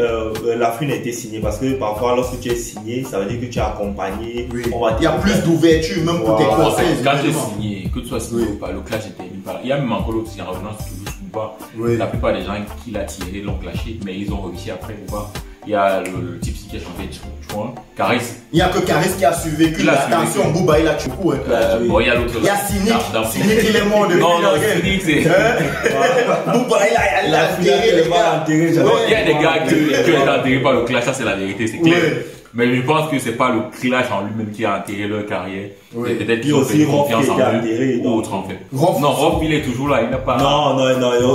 [SPEAKER 3] la fune a été signée parce que parfois lorsque tu es signé, ça veut dire que tu es accompagné.
[SPEAKER 1] Il y a plus d'ouverture même pour tes conseils.
[SPEAKER 2] Quand tu es signé, que tu sois signé ou pas, le clash était mis par là. Il y a même encore l'autre, en revenant sur Toulouse Booba, la plupart des gens qui l'ont tiré l'ont clashé, mais ils ont réussi après Booba. Il y a le type qui a chanté, tu vois, Caris.
[SPEAKER 1] Il n'y a que Caris qui a survécu. Attention, Booba il a tué.
[SPEAKER 2] Bon, il y a l'autre.
[SPEAKER 1] Il y a Cynic, il est mort depuis.
[SPEAKER 2] Non, Cynic c'est.
[SPEAKER 1] Booba il a enterré les gars.
[SPEAKER 2] Il y a des gars qui ont été enterrés par le clash, ça c'est la vérité, c'est clair. Mais je pense que c'est pas le clash en lui-même qui a enterré leur carrière. Peut-être qu'ils ont fait confiance en eux ou autre en fait. Non, Rob il est toujours là, il n'a pas.
[SPEAKER 3] Non.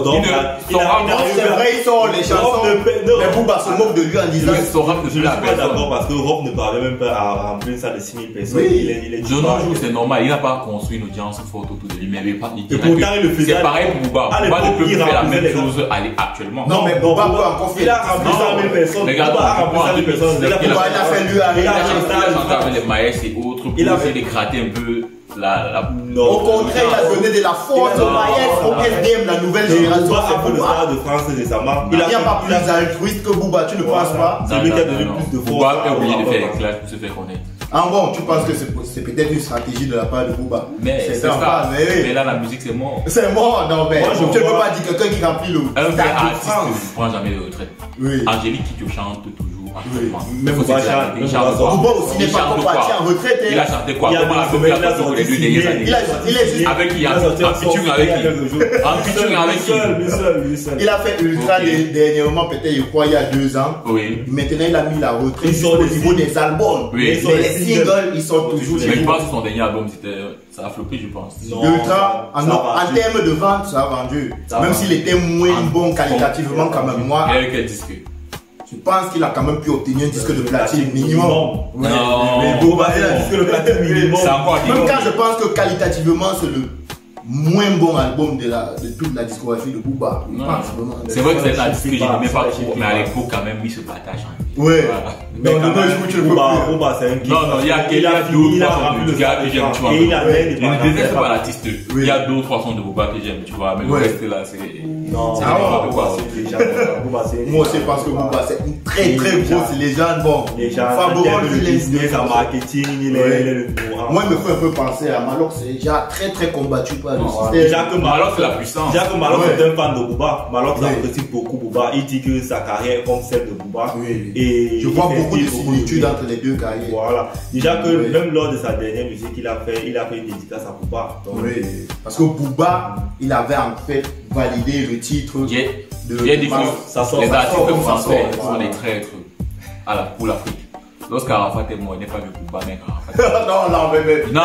[SPEAKER 3] Donc,
[SPEAKER 1] c'est vrai, il sort les chansons. Mais Booba se moque de lui en disant.
[SPEAKER 3] Je suis pas d'accord parce que Rob ne parlait même pas à remplir ça de 6000 personnes. Il est
[SPEAKER 2] de nos jours, c'est normal, il n'a pas construit une audience forte autour de lui. Mais
[SPEAKER 3] et pourtant, il le faisait.
[SPEAKER 2] C'est pareil pour Booba. Booba ne peut plus faire la même chose actuellement.
[SPEAKER 1] Non, mais Booba peut encore faire.
[SPEAKER 3] Il a rempli 100 000 personnes.
[SPEAKER 2] Regarde,
[SPEAKER 3] Booba a rempli 100 000 personnes.
[SPEAKER 1] Booba il a fait lui
[SPEAKER 2] il a chanté avec les maïs et autres pour essayer de gratter un peu la.
[SPEAKER 1] Au contraire, il a donné de la force au maïs, au SDM, la nouvelle génération.
[SPEAKER 3] Booba a fait le Stade de France récemment.
[SPEAKER 1] Il n'y a pas plus altruiste que Booba, tu ne penses pas?
[SPEAKER 3] C'est lui qui a donné plus de force.
[SPEAKER 2] Booba est obligé de faire les clashs pour se faire connaître.
[SPEAKER 1] Ah bon, tu penses que c'est peut-être une stratégie de la part de Booba?
[SPEAKER 2] Mais c'est ça. Mais là, la musique, c'est mort.
[SPEAKER 1] C'est mort, non, mais tu ne peux pas dire quelqu'un qui remplit le
[SPEAKER 2] Stade de France ne prend jamais de retraite. Angélique qui te chante toujours.
[SPEAKER 1] Mais Booba aussi n'est pas parti en retraite.
[SPEAKER 2] Il a chanté quoi? Comment la première fois pour les 2 dernières années?
[SPEAKER 1] Il est juste.
[SPEAKER 2] Avec qui? En featuring avec qui? En featuring avec qui?
[SPEAKER 1] Il a fait Ultra dernièrement, peut-être, je crois, il y a 2 ans. Maintenant, il a mis la retraite au niveau des albums. Mais les singles, ils sont toujours.
[SPEAKER 2] Mais je pense que son dernier album, ça a floppé, je pense.
[SPEAKER 1] Ultra, en termes de vente, ça a vendu. Même s'il était moins bon qualitativement, quand même. Moi.
[SPEAKER 2] Et avec quel disque?
[SPEAKER 1] Je pense qu'il a quand même pu obtenir un disque de platine minimum.
[SPEAKER 2] Non.
[SPEAKER 1] Mais Booba, il a un disque de platine minimum. Même quand je pense que qualitativement, c'est le moins bon album de toute la discographie de Booba.
[SPEAKER 2] C'est vrai que c'est un disque que je n'aimais pas trop, mais à l'époque, quand même, il se partage.
[SPEAKER 1] Ouais. Mais quand même, je
[SPEAKER 3] Booba, c'est un kiff.
[SPEAKER 2] Non, il y a 2 ou 3 sons de gars que j'aime, tu vois. Je ne déteste pas l'artiste. Il y a 2 ou 3 sons de Booba que j'aime, tu vois. Mais le reste là, c'est.
[SPEAKER 3] Non,
[SPEAKER 2] c'est n'importe quoi.
[SPEAKER 1] Moi aussi, parce que Booba, c'est une très grosse légende. Bon,
[SPEAKER 3] favorable de business, en marketing, il est le courant.
[SPEAKER 1] Moi, il me fait un peu penser à Malox. C'est déjà très combattu par le système.
[SPEAKER 3] Déjà que
[SPEAKER 2] Malox, c'est la puissance.
[SPEAKER 3] Déjà que Malox est un fan de Booba. Malox apprécie beaucoup Booba. Il dit que sa carrière est comme celle de Booba. Et
[SPEAKER 1] je vois beaucoup de similitudes entre les 2 carrières.
[SPEAKER 3] Voilà. Déjà que même lors de sa dernière musique qu'il a fait, il a fait une dédicace à Booba.
[SPEAKER 1] Parce que Booba, il avait en fait validé le titre de
[SPEAKER 2] les artistes français sont des traîtres pour l'Afrique. Lorsqu'Arafat est mort, il n'est pas vu Booba, mais Arafat.
[SPEAKER 1] Non,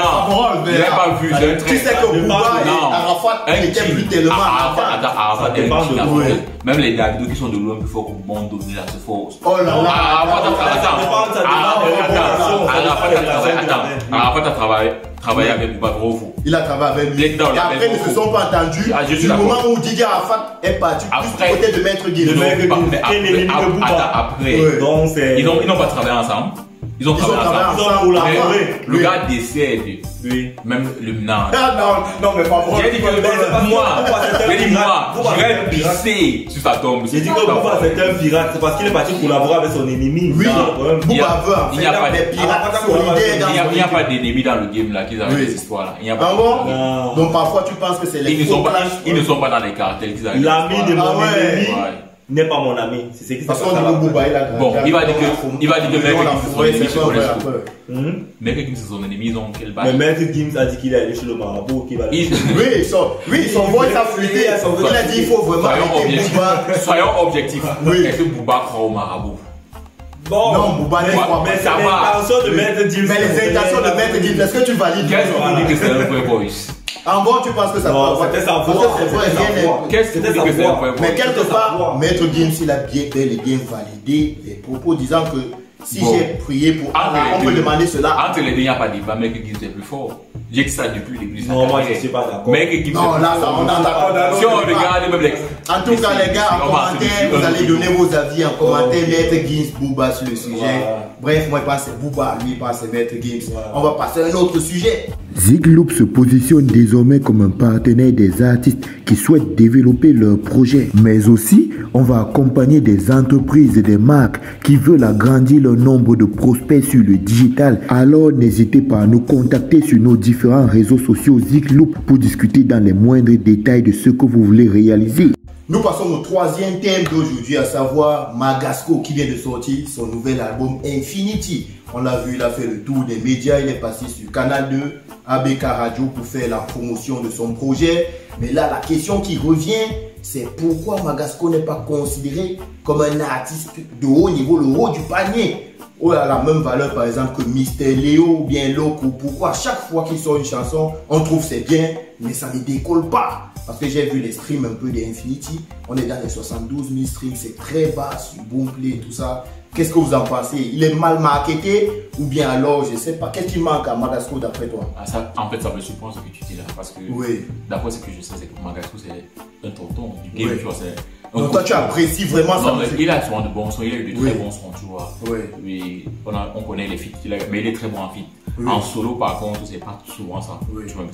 [SPEAKER 2] il n'est pas vu, c'est un traître.
[SPEAKER 1] Tu sais que Booba et Arafat n'étaient plus tellement.
[SPEAKER 2] Arafat est un même les Davido qui sont de loin plus forts que bon donner la force.
[SPEAKER 1] Oh là là.
[SPEAKER 2] Arafat a travaillé avec Booba trop fort.
[SPEAKER 1] Il a travaillé avec lui. Et après, ils ne se sont pas entendus. Du moment où Didier Arafat est parti du côté de Maître Gims.
[SPEAKER 2] Après, ils n'ont pas travaillé ensemble. Ils ont travaillé ensemble. Le gars décède. Même le menage.
[SPEAKER 1] Non, mais pas
[SPEAKER 2] J'ai dit que moi, j'irais pisser sur sa tombe.
[SPEAKER 3] J'ai dit que Booba c'était un pirate, c'est parce qu'il est parti collaborer avec son ennemi.
[SPEAKER 1] Oui, Booba veut en fait des pirates solidaires.
[SPEAKER 2] Il n'y a pas d'ennemis dans le game là, qu'ils avaient des histoires là.
[SPEAKER 1] Ah bon? Donc parfois tu penses que c'est les.
[SPEAKER 2] Ils ne sont pas dans les cartels qu'ils avaient.
[SPEAKER 3] L'ami de mon ennemi n'est pas mon ami. C'est ce qui
[SPEAKER 1] se passe. Bon,
[SPEAKER 2] il va dire que Maître Gims c'est son ennemi, ils ont quel bail?
[SPEAKER 3] Mais Maître Gims a dit qu'il est allé chez le marabout.
[SPEAKER 1] Oui, son voix a fluidé. Il a dit il faut vraiment arrêter Booba.
[SPEAKER 2] Soyons objectifs. Est-ce que Booba croit au marabout?
[SPEAKER 3] Bon,
[SPEAKER 1] non, Booba ne croit pas.
[SPEAKER 3] Mais ça va. Mais
[SPEAKER 1] les intentions de Maître Gims, est-ce que tu valides?
[SPEAKER 2] Qu'est-ce qu'on dit que c'est un vrai voice?
[SPEAKER 1] En gros, tu penses que ça
[SPEAKER 3] va? C'était sa voix.
[SPEAKER 2] Qu'est-ce que tu dis que c'est un vrai voice?
[SPEAKER 1] Mais quelque part, Maître Gims, il a bel et bien validé les propos disant que si j'ai prié pour Allah, on peut demander cela.
[SPEAKER 2] Entre les deux, il n'y a pas de débat. Maître Gims est plus fort. J'ai dit ça depuis le début.
[SPEAKER 3] Non, moi je ne suis pas d'accord.
[SPEAKER 2] Maître Gims.
[SPEAKER 1] Non, là, on est d'accord.
[SPEAKER 2] Si on regarde même
[SPEAKER 1] En tout cas, les gars, en commentaire, vous allez donner vos avis en commentaire. Maître Gims, Booba sur le sujet.
[SPEAKER 3] Voilà.
[SPEAKER 1] Bref, moi, je pense que c'est Booba, lui, je pense que c'est Maître Gims.
[SPEAKER 3] Voilà.
[SPEAKER 1] On va passer à un autre sujet.
[SPEAKER 4] Zigloop se positionne désormais comme un partenaire des artistes qui souhaitent développer leurs projets. Mais aussi, on va accompagner des entreprises et des marques qui veulent agrandir leur nombre de prospects sur le digital. Alors, n'hésitez pas à nous contacter sur nos différents réseaux sociaux Zigloop pour discuter dans les moindres détails de ce que vous voulez réaliser.
[SPEAKER 1] Nous passons au troisième thème d'aujourd'hui, à savoir Magasco qui vient de sortir son nouvel album Infinity. On l'a vu, il a fait le tour des médias, il est passé sur Canal 2, ABK Radio pour faire la promotion de son projet. Mais là, la question qui revient, c'est pourquoi Magasco n'est pas considéré comme un artiste de haut niveau, le haut du panier, ou à la même valeur par exemple que Mister Léo ou bien Loco. Pourquoi chaque fois qu'il sort une chanson, on trouve c'est bien, mais ça ne décolle pas? Parce que j'ai vu les streams un peu d'Infinity, on est dans les 72 000 streams, c'est très bas sur Boomplay, tout ça. Qu'est-ce que vous en pensez? Il est mal marketé ou bien alors, je ne sais pas, qu'est-ce qui manque à Magasco d'après toi?
[SPEAKER 2] Ça, en fait, ça me surprend ce que tu dis là, parce que d'après ce que je sais, c'est que Magasco c'est un tonton du game, tu vois, c'est...
[SPEAKER 1] Donc toi tu apprécies vraiment ça?
[SPEAKER 2] Il a souvent de bons sons, il a eu de très bons sons, tu vois.
[SPEAKER 1] Oui.
[SPEAKER 2] On connaît les feats, mais il est très bon en feat. En solo par contre, c'est pas souvent ça.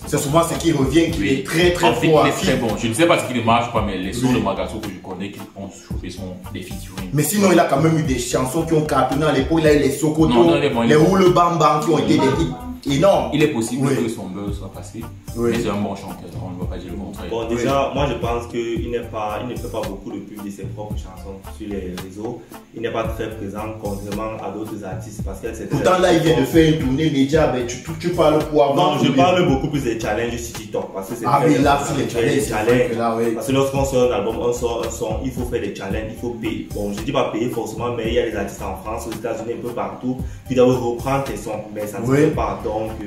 [SPEAKER 1] C'est souvent ce qui revient, qui est très très fort.
[SPEAKER 2] Il est très bon. Je ne sais pas ce qui marche pas, mais les sons de Magasco que je connais qui ont chauffé sont des featuring.
[SPEAKER 1] Mais sinon, il a quand même eu des chansons qui ont cartonné à l'époque. Il a eu les Sokoto, les Roule Bam Bam qui ont été des hits énormes.
[SPEAKER 2] Il est possible que son buzz soit passé, mais c'est un bon chanteur, on ne va pas dire le contraire.
[SPEAKER 3] Bon, déjà, moi je pense qu'il ne fait pas beaucoup de pub de ses propres chansons sur les réseaux. Il n'est pas très présent contrairement à d'autres artistes. Parce que
[SPEAKER 1] pourtant, là, il vient de faire une tournée média. Ben, tu parles pour avoir.
[SPEAKER 3] Non, je parle beaucoup plus des challenges sur TikTok. Parce que c'est
[SPEAKER 1] oui, là, c'est les challenges.
[SPEAKER 3] Parce que lorsqu'on sort un album, on sort un son, il faut faire des challenges, il faut payer. Bon, je ne dis pas payer forcément, mais il y a des artistes en France, aux États-Unis, un peu partout, qui doivent reprendre tes sons. Mais ça ne se fait pas.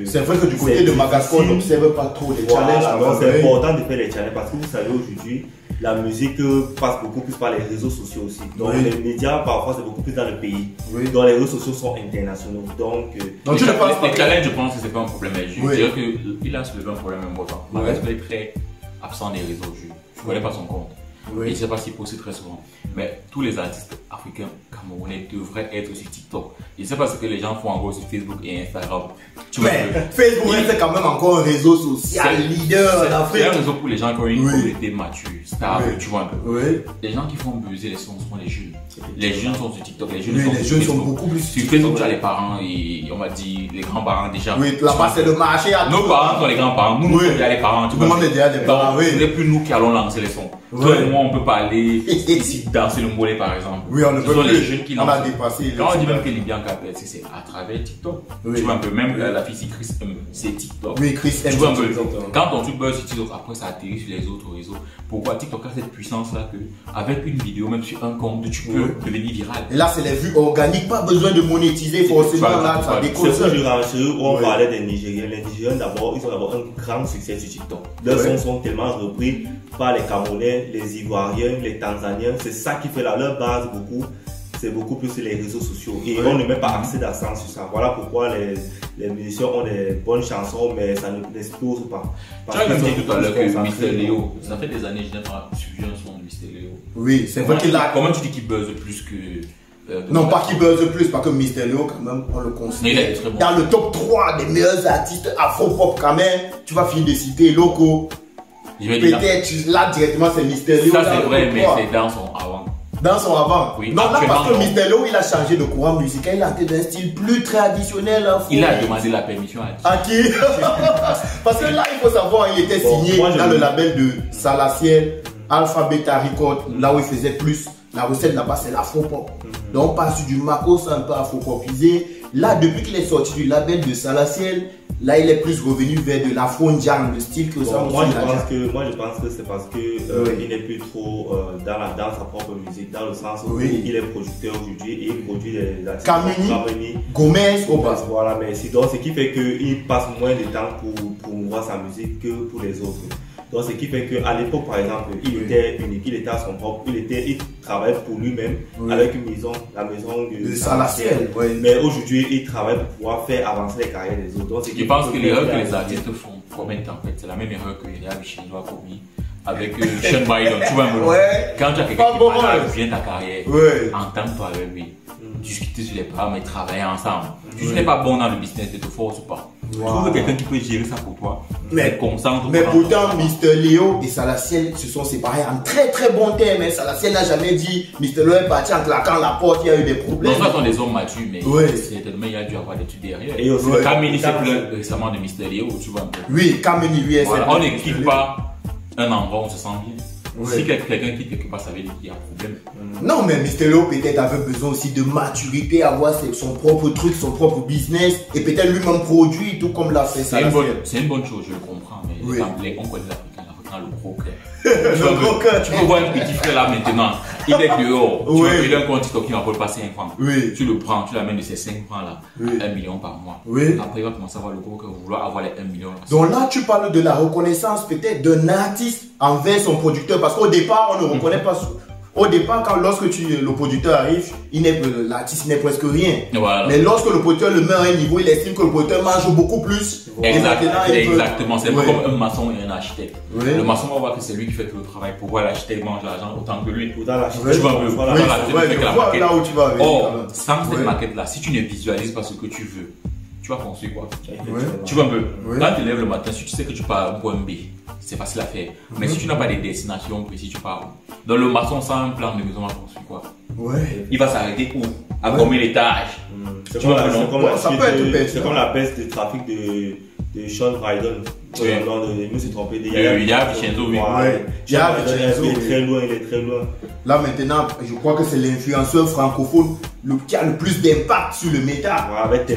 [SPEAKER 1] C'est vrai que du côté de Magasco, on n'observe pas trop les challenges.
[SPEAKER 3] C'est important de faire les challenges parce que vous savez, aujourd'hui, la musique passe beaucoup plus par les réseaux sociaux aussi. Donc les médias, parfois, c'est beaucoup plus dans le pays. Donc les réseaux sociaux sont internationaux. Donc
[SPEAKER 2] les challenges, je pense que c'est pas un problème. Je dirais qu'il a soulevé un problème important. Magasco est très absent des réseaux. Je ne connais pas son compte. Et je ne sais pas s'il poste très souvent. Mais tous les artistes africains camerounais devraient être sur TikTok. Je ne sais pas ce que les gens font encore sur Facebook et Instagram.
[SPEAKER 1] Facebook, c'est quand même encore un réseau social leader en Afrique.
[SPEAKER 2] C'est un réseau pour les gens qui ont une communauté mature, stable, tu vois un peu. Les gens qui font buzzer les sons sont les jeunes. Les jeunes sont sur TikTok, les jeunes
[SPEAKER 1] sont beaucoup plus
[SPEAKER 2] sur Facebook. Tu as les parents et on va dire les grands-parents déjà.
[SPEAKER 1] Oui, là-bas c'est le marché.
[SPEAKER 2] Nos parents sont les grands-parents, nous il y a les parents.
[SPEAKER 1] Tout le monde est déjà des parents.
[SPEAKER 2] Ce n'est plus nous qui allons lancer les sons. Toi et moi, on peut pas aller ici danser le mollet par exemple.
[SPEAKER 1] Oui, on ne peut plus.
[SPEAKER 2] Les jeunes qui lancent.
[SPEAKER 1] On a dépassé.
[SPEAKER 2] Quand on dit même que Libyan Capet, c'est à travers TikTok. Tu vois un peu, même la fille c'est Chris M, c'est TikTok.
[SPEAKER 1] Oui, Chris M.
[SPEAKER 2] Tu vois un peu. Quand on buzz sur TikTok, après ça atterrit sur les autres réseaux. Pourquoi TikTok a cette puissance là que avec une vidéo, même sur un compte, tu peux devenir viral.
[SPEAKER 1] Et là, c'est les vues organiques, pas besoin de monétiser forcément. Là, ça décolle.
[SPEAKER 3] C'est ce que je rassure où on parlait des Nigériens. Les Nigériens d'abord, ils ont d'abord un grand succès sur TikTok. Leurs sons sont tellement repris par les Camerounais, les Ivoiriens, les Tanzaniens. C'est ça qui fait leur base beaucoup. C'est beaucoup plus sur les réseaux sociaux. Et on ne met pas assez d'accent sur ça. Voilà pourquoi les musiciens ont des bonnes chansons, mais ça ne l'explose pas.
[SPEAKER 2] Tu as dit tout à l'heure que Mister Léo, ça fait des années que je n'ai pas suivi un son de Mister Léo.
[SPEAKER 1] Oui, c'est vrai qu'il a.
[SPEAKER 2] Comment tu dis qu'il buzz plus que.
[SPEAKER 1] Non, pas qu'il buzz plus, parce que Mister Léo, quand même, on le considère. Dans le top 3 des meilleurs artistes afro-pop, quand même, tu vas finir de citer Loco. Peut-être là directement c'est Mister Léo.
[SPEAKER 2] Ça c'est vrai, mais c'est dans son avant.
[SPEAKER 1] Dans son avant.
[SPEAKER 2] Oui,
[SPEAKER 1] non, là parce que Mister Léo il a changé de courant musical, il a été d'un style plus traditionnel.
[SPEAKER 2] Il a demandé la permission
[SPEAKER 1] à qui? Parce que là il faut savoir, il était signé dans le label de Salaciel, Alpha Beta Record, là où il faisait plus. La recette là-bas c'est l'afro-pop. Donc on passe sur du Marcos un peu afro-popisé. Là depuis qu'il est sorti du label de Salaciel, là il est plus revenu vers de l'afro-njang, le style que ça.
[SPEAKER 3] Moi je pense que c'est parce que il n'est plus trop dans sa propre musique, dans le sens où il est producteur aujourd'hui et il produit des artistes.
[SPEAKER 1] Kamini, Gomez, Obas.
[SPEAKER 3] Voilà, merci. Donc ce qui fait qu'il passe moins de temps pour promouvoir sa musique que pour les autres. Donc ce qui fait qu'à l'époque par exemple, il était unique, il était à son propre, il travaillait pour lui-même avec une maison, la maison de
[SPEAKER 1] Salaciel.
[SPEAKER 3] Mais aujourd'hui il travaille pour pouvoir faire avancer les carrières des autres. Donc,
[SPEAKER 2] je pense que l'erreur que les artistes font commettent en fait, c'est la même erreur que les chinois commis avec Sean Biden, tu vois un peu.
[SPEAKER 1] Ouais.
[SPEAKER 2] Quand tu as quelqu'un qui vient de ta carrière,
[SPEAKER 1] Ouais.
[SPEAKER 2] entends-toi avec lui, discuter sur les paramètres, travailler ensemble. Tu n'es pas bon dans le business, tu te forces ou pas. Tu trouves quelqu'un qui peut gérer ça pour toi.
[SPEAKER 1] Mais
[SPEAKER 2] concentre.
[SPEAKER 1] Mais pourtant, Mr. Léo et Salaciel se sont séparés en très très bon terme. Salaciel n'a jamais dit Mr. Léo est parti en claquant la porte, il y a eu des problèmes.
[SPEAKER 2] Donc, ça sont des hommes matures, mais certainement il y a dû avoir des trucs derrière. Et aussi, Kamini s'est plaint récemment de Mr. Léo, tu vois un peu.
[SPEAKER 1] Oui, Kamini lui est
[SPEAKER 2] voilà. On ne quitte pas un endroit où on se sent bien. Si quelqu'un quitte quelque part, ça veut dire qu'il y a un problème.
[SPEAKER 1] Non, mais Mr. Léo peut-être avait besoin aussi de maturité, avoir son propre truc, son propre business et peut-être lui-même produit tout comme l'a fait Salaciel.
[SPEAKER 2] C'est une bonne chose, je le comprends, mais on connaît l'Africain, le gros cœur. Tu peux voir un petit frère là maintenant, il est dehors, tu veux lui donner un compte TikTok qui n'en pas 5 francs. Tu le prends, tu l'amènes de ces 5 francs là à 1 million par mois. Après il va commencer à avoir le gros cœur, vouloir avoir les 1 million.
[SPEAKER 1] Donc là tu parles de la reconnaissance peut-être d'un artiste envers son producteur parce qu'au départ on ne reconnaît pas. Au départ, lorsque le producteur arrive, l'artiste n'est presque rien. Voilà. Mais lorsque le producteur le met à un niveau, il estime que le producteur mange beaucoup plus.
[SPEAKER 2] Exactement, c'est comme un maçon et un architecte. Le maçon va voir que c'est lui qui fait tout le travail. Pourquoi l'architecte mange l'argent autant que lui? Tu vas
[SPEAKER 1] là où tu vas avec.
[SPEAKER 2] Or, sans cette maquette-là, si tu ne visualises pas ce que tu veux, tu vas construire quoi? Tu vas un peu. Quand tu lèves le matin, si tu sais que tu pars à un point B, c'est facile à faire. Mais si tu n'as pas des destinations précises, tu pars où? Dans le maçon, sans un plan de maison, va construire quoi? Il va s'arrêter où? À combien d'étages?
[SPEAKER 3] C'est comme la baisse de trafic de Sean Biden. Nous s'est trompé.
[SPEAKER 2] Il y a Vincenzo, oui.
[SPEAKER 3] Il est très loin, il est très loin.
[SPEAKER 1] Là maintenant, je crois que c'est l'influenceur francophone qui a le plus d'impact sur le méta.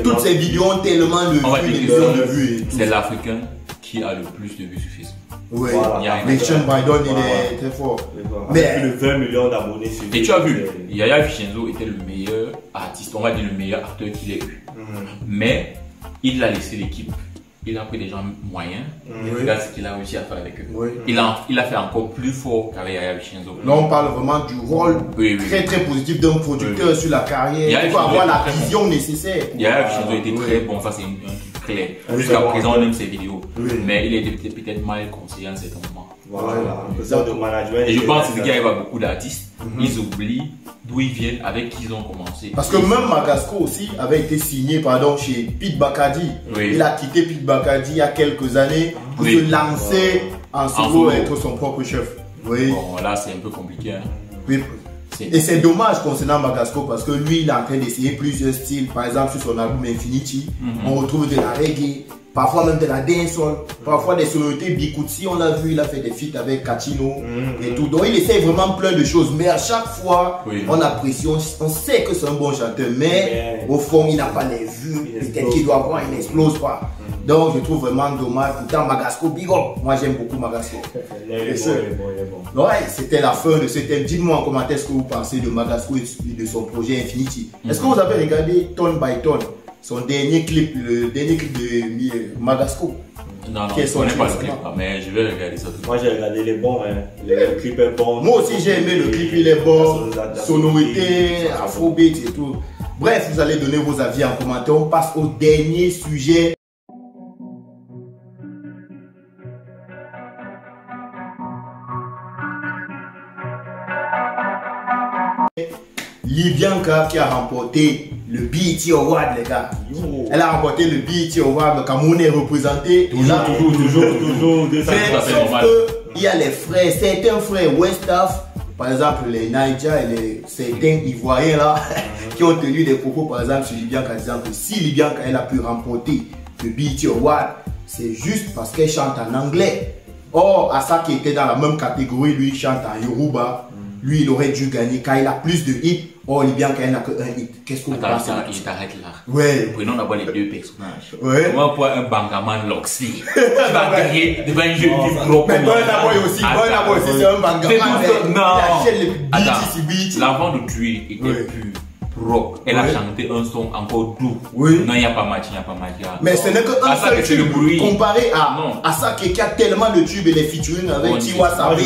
[SPEAKER 1] Toutes ces vidéos ont tellement de vues.
[SPEAKER 2] C'est l'Africain qui a le plus de vues sur Facebook.
[SPEAKER 1] Oui, mais Sean Biden il est très fort.
[SPEAKER 3] Mais le 20 millions d'abonnés sur
[SPEAKER 2] Facebook. Et tu as vu, Yaya Vincenzo était le meilleur artiste, on va dire le meilleur acteur qu'il ait eu. Mais il a laissé l'équipe. Il a pris des gens moyens. Regarde ce qu'il a réussi à faire avec eux. Il a fait encore plus fort qu'avec Yaya Vincenzo.
[SPEAKER 1] Là, on parle vraiment du rôle très très positif d'un producteur sur la carrière. Il faut avoir la vision nécessaire.
[SPEAKER 2] Yaya Vincenzo était très bon, ça c'est un truc clair. Jusqu'à présent, on aime ses vidéos. Mais il était peut-être mal conseillé en certains moments.
[SPEAKER 3] Voilà, ça de management.
[SPEAKER 2] Et je pense que ce qui arrive à beaucoup d'artistes, ils oublient d'où ils viennent, avec qui ils ont commencé.
[SPEAKER 1] Parce que même Magasco aussi avait été signé chez Pete Bakadi. Il a quitté Pete Bakadi il y a quelques années pour se lancer en solo et être son propre chef.
[SPEAKER 2] Bon, là c'est un peu compliqué.
[SPEAKER 1] Et c'est dommage concernant Magasco parce que lui il est en train d'essayer plusieurs styles. Par exemple sur son album Infinity, on retrouve de la reggae, parfois même de la dancehall, parfois des sonorités Bikutsi, on l'a vu, il a fait des feats avec Kachino et tout. Donc il essaie vraiment plein de choses, mais à chaque fois, on apprécie, on sait que c'est un bon chanteur, mais au fond, il n'a pas les vues, peut-être qu'il doit avoir, il n'explose pas. Donc je trouve vraiment dommage. Pourtant, Magasco, big up. Moi j'aime beaucoup Magasco.
[SPEAKER 3] Il est bon.
[SPEAKER 1] Ouais, c'était la fin de ce thème. Dites-moi en commentaire ce que vous pensez de Magasco et de son projet Infinity. Est-ce que vous avez regardé Ton by Ton, son dernier clip, le dernier clip de Magasco?
[SPEAKER 2] Non, je ne connais pas le clip, mais je vais regarder ça tout de suite.
[SPEAKER 3] Moi j'ai regardé les bons, le clip est bon.
[SPEAKER 1] Moi aussi j'ai aimé le clip, il est bon. Sonorité, afrobeat et tout. Bref, vous allez donner vos avis en commentaire. On passe au dernier sujet. Libianca qui a remporté le BET Award, les gars. Elle a remporté le BET Award, le Cameroun est représenté.
[SPEAKER 3] Toujours.
[SPEAKER 1] Sauf qu'il y a les frères, certains frères Westaf, par exemple les Naija et certains Ivoiriens là, qui ont tenu des propos par exemple sur Libianca disant que si Libianca elle a pu remporter le BET Award, c'est juste parce qu'elle chante en anglais. Or, Asa qui était dans la même catégorie, lui il chante en Yoruba. Lui, il aurait dû gagner car il a plus de hits. Or, Libianca, elle n'a que un hit. Qu'est-ce que vous pensez?
[SPEAKER 2] Il t'arrête là.
[SPEAKER 1] Ouais.
[SPEAKER 2] Prenons d'abord les deux personnages.
[SPEAKER 1] Ouais.
[SPEAKER 2] Comment pour un Bangaman Loxy tu vas gagner devant un jeune du gros.
[SPEAKER 1] Mais Burna Boy aussi, c'est un Bangaman.
[SPEAKER 2] Non.
[SPEAKER 1] Il achète les beats.
[SPEAKER 2] L'enfant de Dre était plus rock. Elle a chanté un son encore doux.
[SPEAKER 1] Oui.
[SPEAKER 2] Non, il n'y a pas match, il n'y a pas match.
[SPEAKER 1] Mais ce n'est qu'un seul tube comparé
[SPEAKER 2] Non.
[SPEAKER 1] à ça qui a tellement de tubes et les featuring avec Tiwa Savage,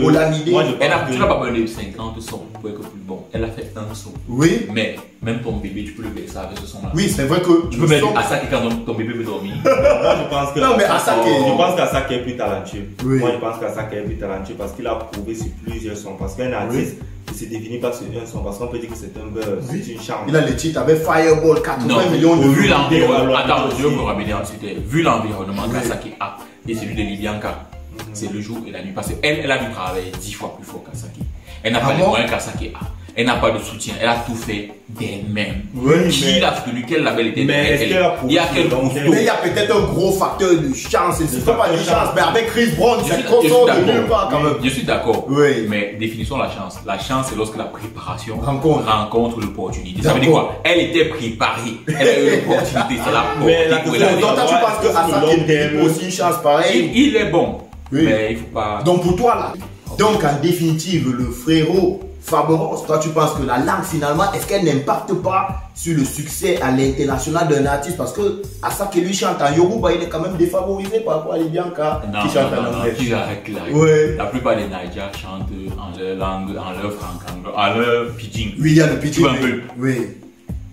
[SPEAKER 1] Olamide.
[SPEAKER 2] Elle a pas besoin de 50 sons pour être plus bon. Elle a fait un son.
[SPEAKER 1] Oui.
[SPEAKER 2] Mais même ton bébé, tu peux le baisser avec ce son-là.
[SPEAKER 1] Oui, c'est vrai que
[SPEAKER 2] tu peux mettre Asake quand ton bébé veut dormir.
[SPEAKER 3] Moi, je pense que
[SPEAKER 1] non, mais je
[SPEAKER 3] pense qu'Asake est plus talentueux.
[SPEAKER 1] Oui.
[SPEAKER 3] Moi, je pense qu'Asake est plus talentueux parce qu'il a prouvé sur plusieurs sons. Parce qu'un artiste, il se définit pas sur un son. Parce qu'on peut dire que c'est un buzz, c'est une charme.
[SPEAKER 1] Il a le titre avec Fireball, 80 millions de
[SPEAKER 2] vues. Vu l'environnement, attends, je veux ramener ensuite. Vu l'environnement qu'Asake a et celui de Libianca, c'est le jour et la nuit. Parce qu'elle a dû travailler 10 fois plus fort qu'Asake. Elle n'a pas les moyens qu'Asake a. Elle n'a pas de soutien, elle a tout fait d'elle-même. Qui l'a soutenu, quel label était
[SPEAKER 3] elle?
[SPEAKER 1] Il y a peut-être un gros facteur de chance. C'est pas de chance, mais avec Chris Brown, c'est trop fort de nulle part quand même.
[SPEAKER 2] Je suis d'accord. Mais définissons la chance. La chance, c'est lorsque la préparation rencontre l'opportunité. Ça veut dire quoi? Elle était préparée. Elle a eu l'opportunité. C'est la portée.
[SPEAKER 1] Donc, toi, tu penses que Asake a aussi une chance pareille?
[SPEAKER 2] Il est bon. Mais il faut pas.
[SPEAKER 1] Donc, pour toi, là. Donc, en définitive, le frérot Faberos, toi tu penses que la langue finalement, est-ce qu'elle n'impacte pas sur le succès à l'international d'un artiste? Parce que Asake lui chante en Yoruba, il est quand même défavorisé par rapport à Libianca qui chante en anglais.
[SPEAKER 2] La plupart des Naija chantent en leur langue, en leur franc, en leur pidgin.
[SPEAKER 1] Oui, il y a le pidgin.
[SPEAKER 2] Oui.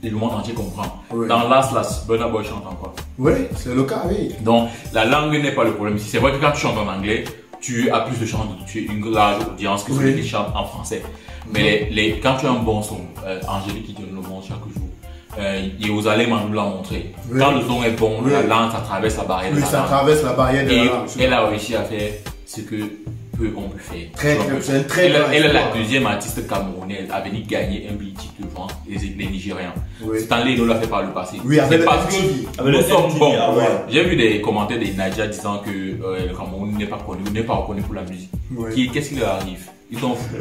[SPEAKER 2] Et le monde entier comprend. Dans Last Last, Burna Boy chante encore.
[SPEAKER 1] Oui, c'est le cas, oui.
[SPEAKER 2] Donc la langue n'est pas le problème. C'est vrai que quand tu chantes en anglais, tu as plus de chances de tuer une large audience que celui qui chante en français. Mais quand tu as un bon son, Angélique qui donne le monde chaque jour, Yehouzalem nous l'a montré. Quand le son est bon, la langue, ça traverse la barrière de la langue.
[SPEAKER 1] Ça traverse la barrière de la langue.
[SPEAKER 2] Elle a réussi à faire ce que peu on peut faire.
[SPEAKER 1] Elle
[SPEAKER 2] est la deuxième artiste camerounaise à venir gagner un BET devant les Nigérians. Stanley nous l'a fait par le passé.
[SPEAKER 1] C'est
[SPEAKER 2] parce que nous sommes bons. J'ai vu des commentaires des Naija disant que le Cameroun n'est pas reconnu pour la musique. Qu'est-ce qui leur arrive? Ils sont fous.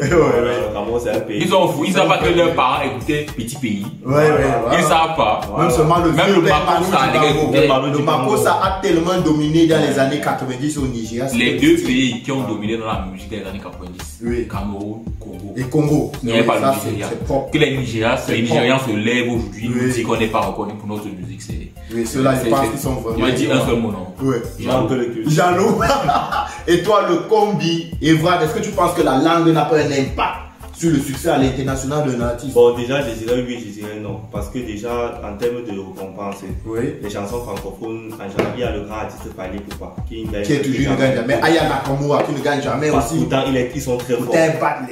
[SPEAKER 2] Ils sont fous. Ils savent pas que leurs parents écoutaient Petit Pays. Ils savent pas.
[SPEAKER 1] Même le Makossa a tellement dominé dans les années 90 au Nigeria.
[SPEAKER 2] Les deux pays qui ont dominé dans la musique des années 90. Cameroun, Congo.
[SPEAKER 1] Et Congo.
[SPEAKER 2] Il n'y a pas le Nigeria. Que les Nigérians se lèvent aujourd'hui, nous disent qu'on n'est pas reconnu pour notre musique.
[SPEAKER 1] Oui, ceux-là, je pense qu'ils sont vraiment.
[SPEAKER 2] Je vais dire un seul mot, non?
[SPEAKER 1] Jaloux. Et toi, le combi, Evra, est-ce que tu penses que la langue n'a pas un impact sur le succès à l'international d'un artiste?
[SPEAKER 3] Bon, déjà, je dirais oui, je dirais non. Parce que déjà, en termes de récompense, les chansons francophones, en général, il y a le grand artiste Fally Ipupa qui est
[SPEAKER 1] toujours ne gagne jamais. Aya Nakamura qui ne gagne jamais aussi.
[SPEAKER 3] Pourtant, ils sont très forts.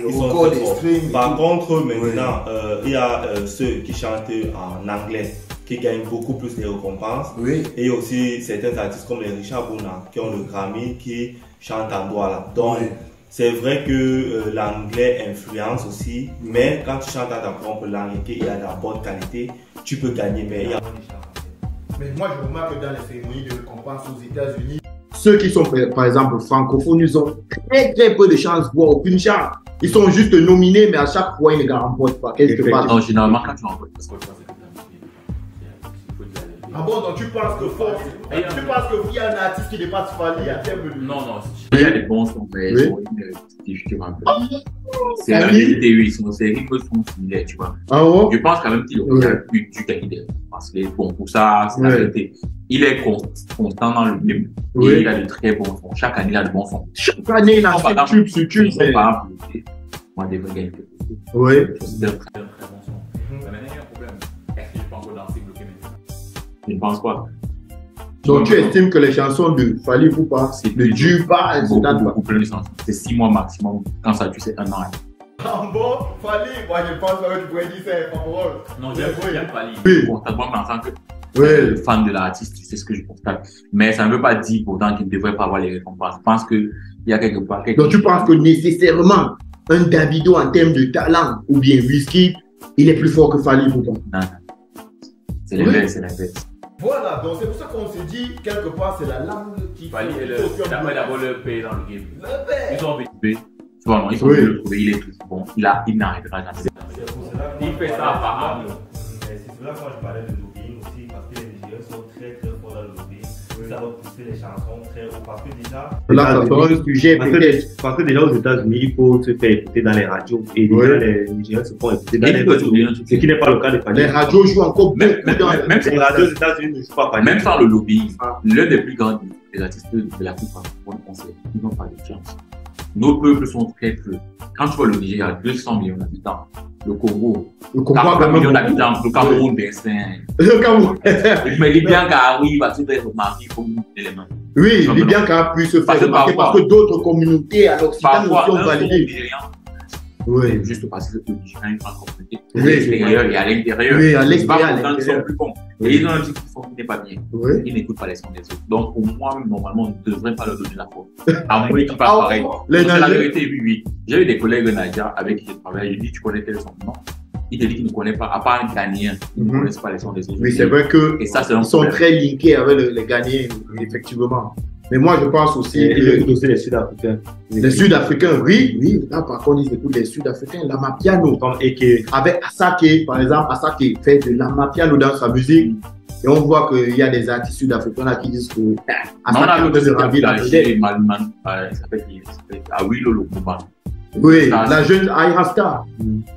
[SPEAKER 1] Ils sont très forts.
[SPEAKER 3] Par contre, maintenant, il y a ceux qui chantent en anglais, qui gagnent beaucoup plus de récompenses. Et aussi certains artistes comme les Richard Bouna qui ont le Grammy, qui chantent en Douala. Donc, c'est vrai que l'anglais influence aussi, mais quand tu chantes à ta propre langue et qu'il a de la bonne qualité, tu peux gagner.
[SPEAKER 1] Mais moi, je remarque que dans les cérémonies de récompense aux États-Unis, ceux qui sont par exemple francophones, ils ont très peu de chances, voire aucune chance. Ils sont juste nominés, mais à chaque fois, ils ne remportent pas. Qu'est-ce que tu penses?
[SPEAKER 2] Non, généralement, quand tu remportes, parce que
[SPEAKER 1] ah bon, donc tu penses que force, tu penses qu'il y a un artiste qui dépasse Fally à terme de...
[SPEAKER 2] Non, il y a des bons sons, mais ils sont une un peu. C'est la vérité, oui, ses rythmes sont similaires, tu vois. Je pense quand même qu'il y a plus du qualité. Parce que bon, pour ça, c'est la vérité. Il est constant dans le game. Et il a de très bons sons. Chaque année, il a de bons sons.
[SPEAKER 1] Chaque année, il a un tube sur tube.
[SPEAKER 2] Par exemple, moi, je devrais gagner quelque chose. C'est un très bon son. Mais maintenant, il y a un problème. Est-ce que je peux encore danser bloqué maintenant? Je ne pense pas.
[SPEAKER 1] Donc tu estimes que les chansons de Fally Ipupa ne durent pas,
[SPEAKER 2] beaucoup plus de chansons. C'est 6 mois maximum. Quand ça tue, c'est 1 an.
[SPEAKER 1] Ah bon, Fally, moi je pense que tu pourrais dire c'est pas drôle.
[SPEAKER 2] Non, j'aime Fally. Constatement, mais en tant que fan de l'artiste, c'est ce que je constate. Mais ça ne veut pas dire pourtant qu'il ne devrait pas avoir les récompenses. Je pense qu'il y a quelque part.
[SPEAKER 1] Donc tu penses que nécessairement un Davido en termes de talent ou bien Wizkid, il est plus fort que Fally Ipupa?
[SPEAKER 2] Non. C'est l'inverse, c'est l'inverse.
[SPEAKER 1] Voilà, donc c'est pour ça qu'on s'est dit, quelque part, c'est la langue qui fait...
[SPEAKER 2] D'après d'abord le pays dans le game. Ils sont occupés. Bon, ils sont le trouver, il est tout bon. Il n'arrêtera jamais. Il fait ça apparemment.
[SPEAKER 3] C'est pour ça que moi je parlais de lobbying aussi, parce que les Nigériens sont très forts dans le lobbying. Ça va pousser les chansons très haut parce que déjà.
[SPEAKER 1] Là, ça sera un sujet peut-être.
[SPEAKER 3] Parce que déjà aux États-Unis, il faut se faire écouter dans les radios. Et déjà, les Nigériens se font écouter dans les radios. Ce qui n'est pas le cas de Fadi.
[SPEAKER 1] Les radios jouent encore
[SPEAKER 2] Même
[SPEAKER 3] les radios aux États-Unis ne jouent pas Fadi.
[SPEAKER 2] Même sans le lobbying, l'un des plus grands des artistes de l'Afrique francophone, ils n'ont pas de chance. Nos peuples sont très peu. Quand tu vois le Niger, il y a 200 millions d'habitants. Le Congo, 40 millions d'habitants. Le Cameroun, ben c'est...
[SPEAKER 1] Le Cameroun.
[SPEAKER 2] Mais Libyen, car oui, va se faire remarquer comme élément.
[SPEAKER 1] Oui, Libyen a pu se faire remarquer parce que d'autres communautés à l'Occident aussi ont validé.
[SPEAKER 2] Oui. Juste parce que le Nigérian est en communauté.
[SPEAKER 1] Oui.
[SPEAKER 2] L'extérieur et à l'intérieur.
[SPEAKER 1] Oui, à l'extérieur.
[SPEAKER 2] Ils sont plus bons. Et ils ont un truc qui n'est pas bien.
[SPEAKER 1] Oui.
[SPEAKER 2] Ils n'écoutent pas les sons des autres. Donc, pour moi, normalement, on ne devrait pas leur donner la faute. À moins qu'ils parlent pareil. C'est la vérité, oui, oui. J'ai eu des collègues Nadia avec qui je travaille. Je dis, tu connais quel son? Non. Il te dit qu'il ne connaît pas, à part un Ghanéen, ils ne connaissent pas les sons des autres.
[SPEAKER 1] Oui, c'est vrai que
[SPEAKER 2] ils
[SPEAKER 1] sont très linkés avec les Ghanéens, effectivement. Mais moi, je pense aussi que
[SPEAKER 3] aussi les Sud-Africains.
[SPEAKER 1] Les Sud-Africains, oui. Là, par contre, ils écoutent les Sud-Africains, l'Amapiano. Avec Asake, par exemple, Asake fait de l'Amapiano dans sa musique. Et on voit qu'il y a des artistes sud-africains là qui disent que
[SPEAKER 2] Asake peut se raviver la vedette. Il s'appelle Awilo Lokuba.
[SPEAKER 1] Oui, la jeune Ayrasta.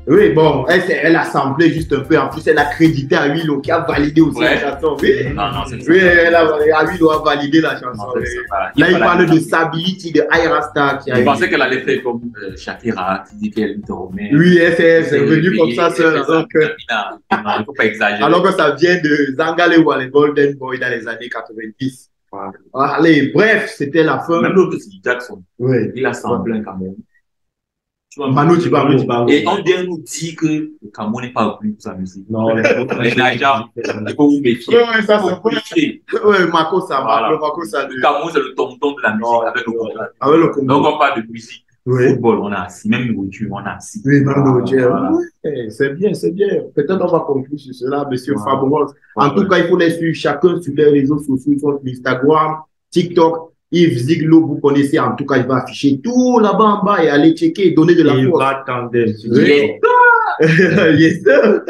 [SPEAKER 1] Oui, bon, elle a samplé juste un peu. En plus, elle a crédité à Willow qui a validé aussi la chanson. Oui, oui, Willow a validé la chanson. Là, il parle de Stability de Ayrasta.
[SPEAKER 2] Je pensais qu'elle allait faire comme Shakira, qui dit qu'elle te remet.
[SPEAKER 1] Oui, c'est venu comme ça seule.
[SPEAKER 2] Non, il ne faut pas exagérer.
[SPEAKER 1] Alors que ça vient de Zangale ou les Golden Boy dans les années 90. Allez, bref, c'était la fin.
[SPEAKER 2] Même l'autre, c'est Jackson.
[SPEAKER 1] Oui.
[SPEAKER 2] Il a samplé un Cameroun.
[SPEAKER 1] Manu Dibango.
[SPEAKER 2] Et on vient nous dire que le Cameroun n'est pas reconnu pour sa musique.
[SPEAKER 3] Non,
[SPEAKER 2] les Naija, il faut vous méfier.
[SPEAKER 1] Oui, ça c'est oui, Makossa.
[SPEAKER 2] Le Cameroun, c'est le tom-tom de la musique avec le Congo.
[SPEAKER 1] Avec le Congo.
[SPEAKER 2] Donc on parle de musique. Football, on a assis. Même nourriture, on a assis.
[SPEAKER 1] Oui, même nourriture. C'est bien, c'est bien. Peut-être on va conclure sur cela, monsieur Fabre. En tout cas, il faut les suivre chacun sur les réseaux sociaux, sur Instagram, TikTok. Yves Ziglo, vous connaissez, en tout cas, il va afficher tout là-bas en bas et aller checker et donner de la force.
[SPEAKER 3] Il va attendre.
[SPEAKER 1] Yes, sir.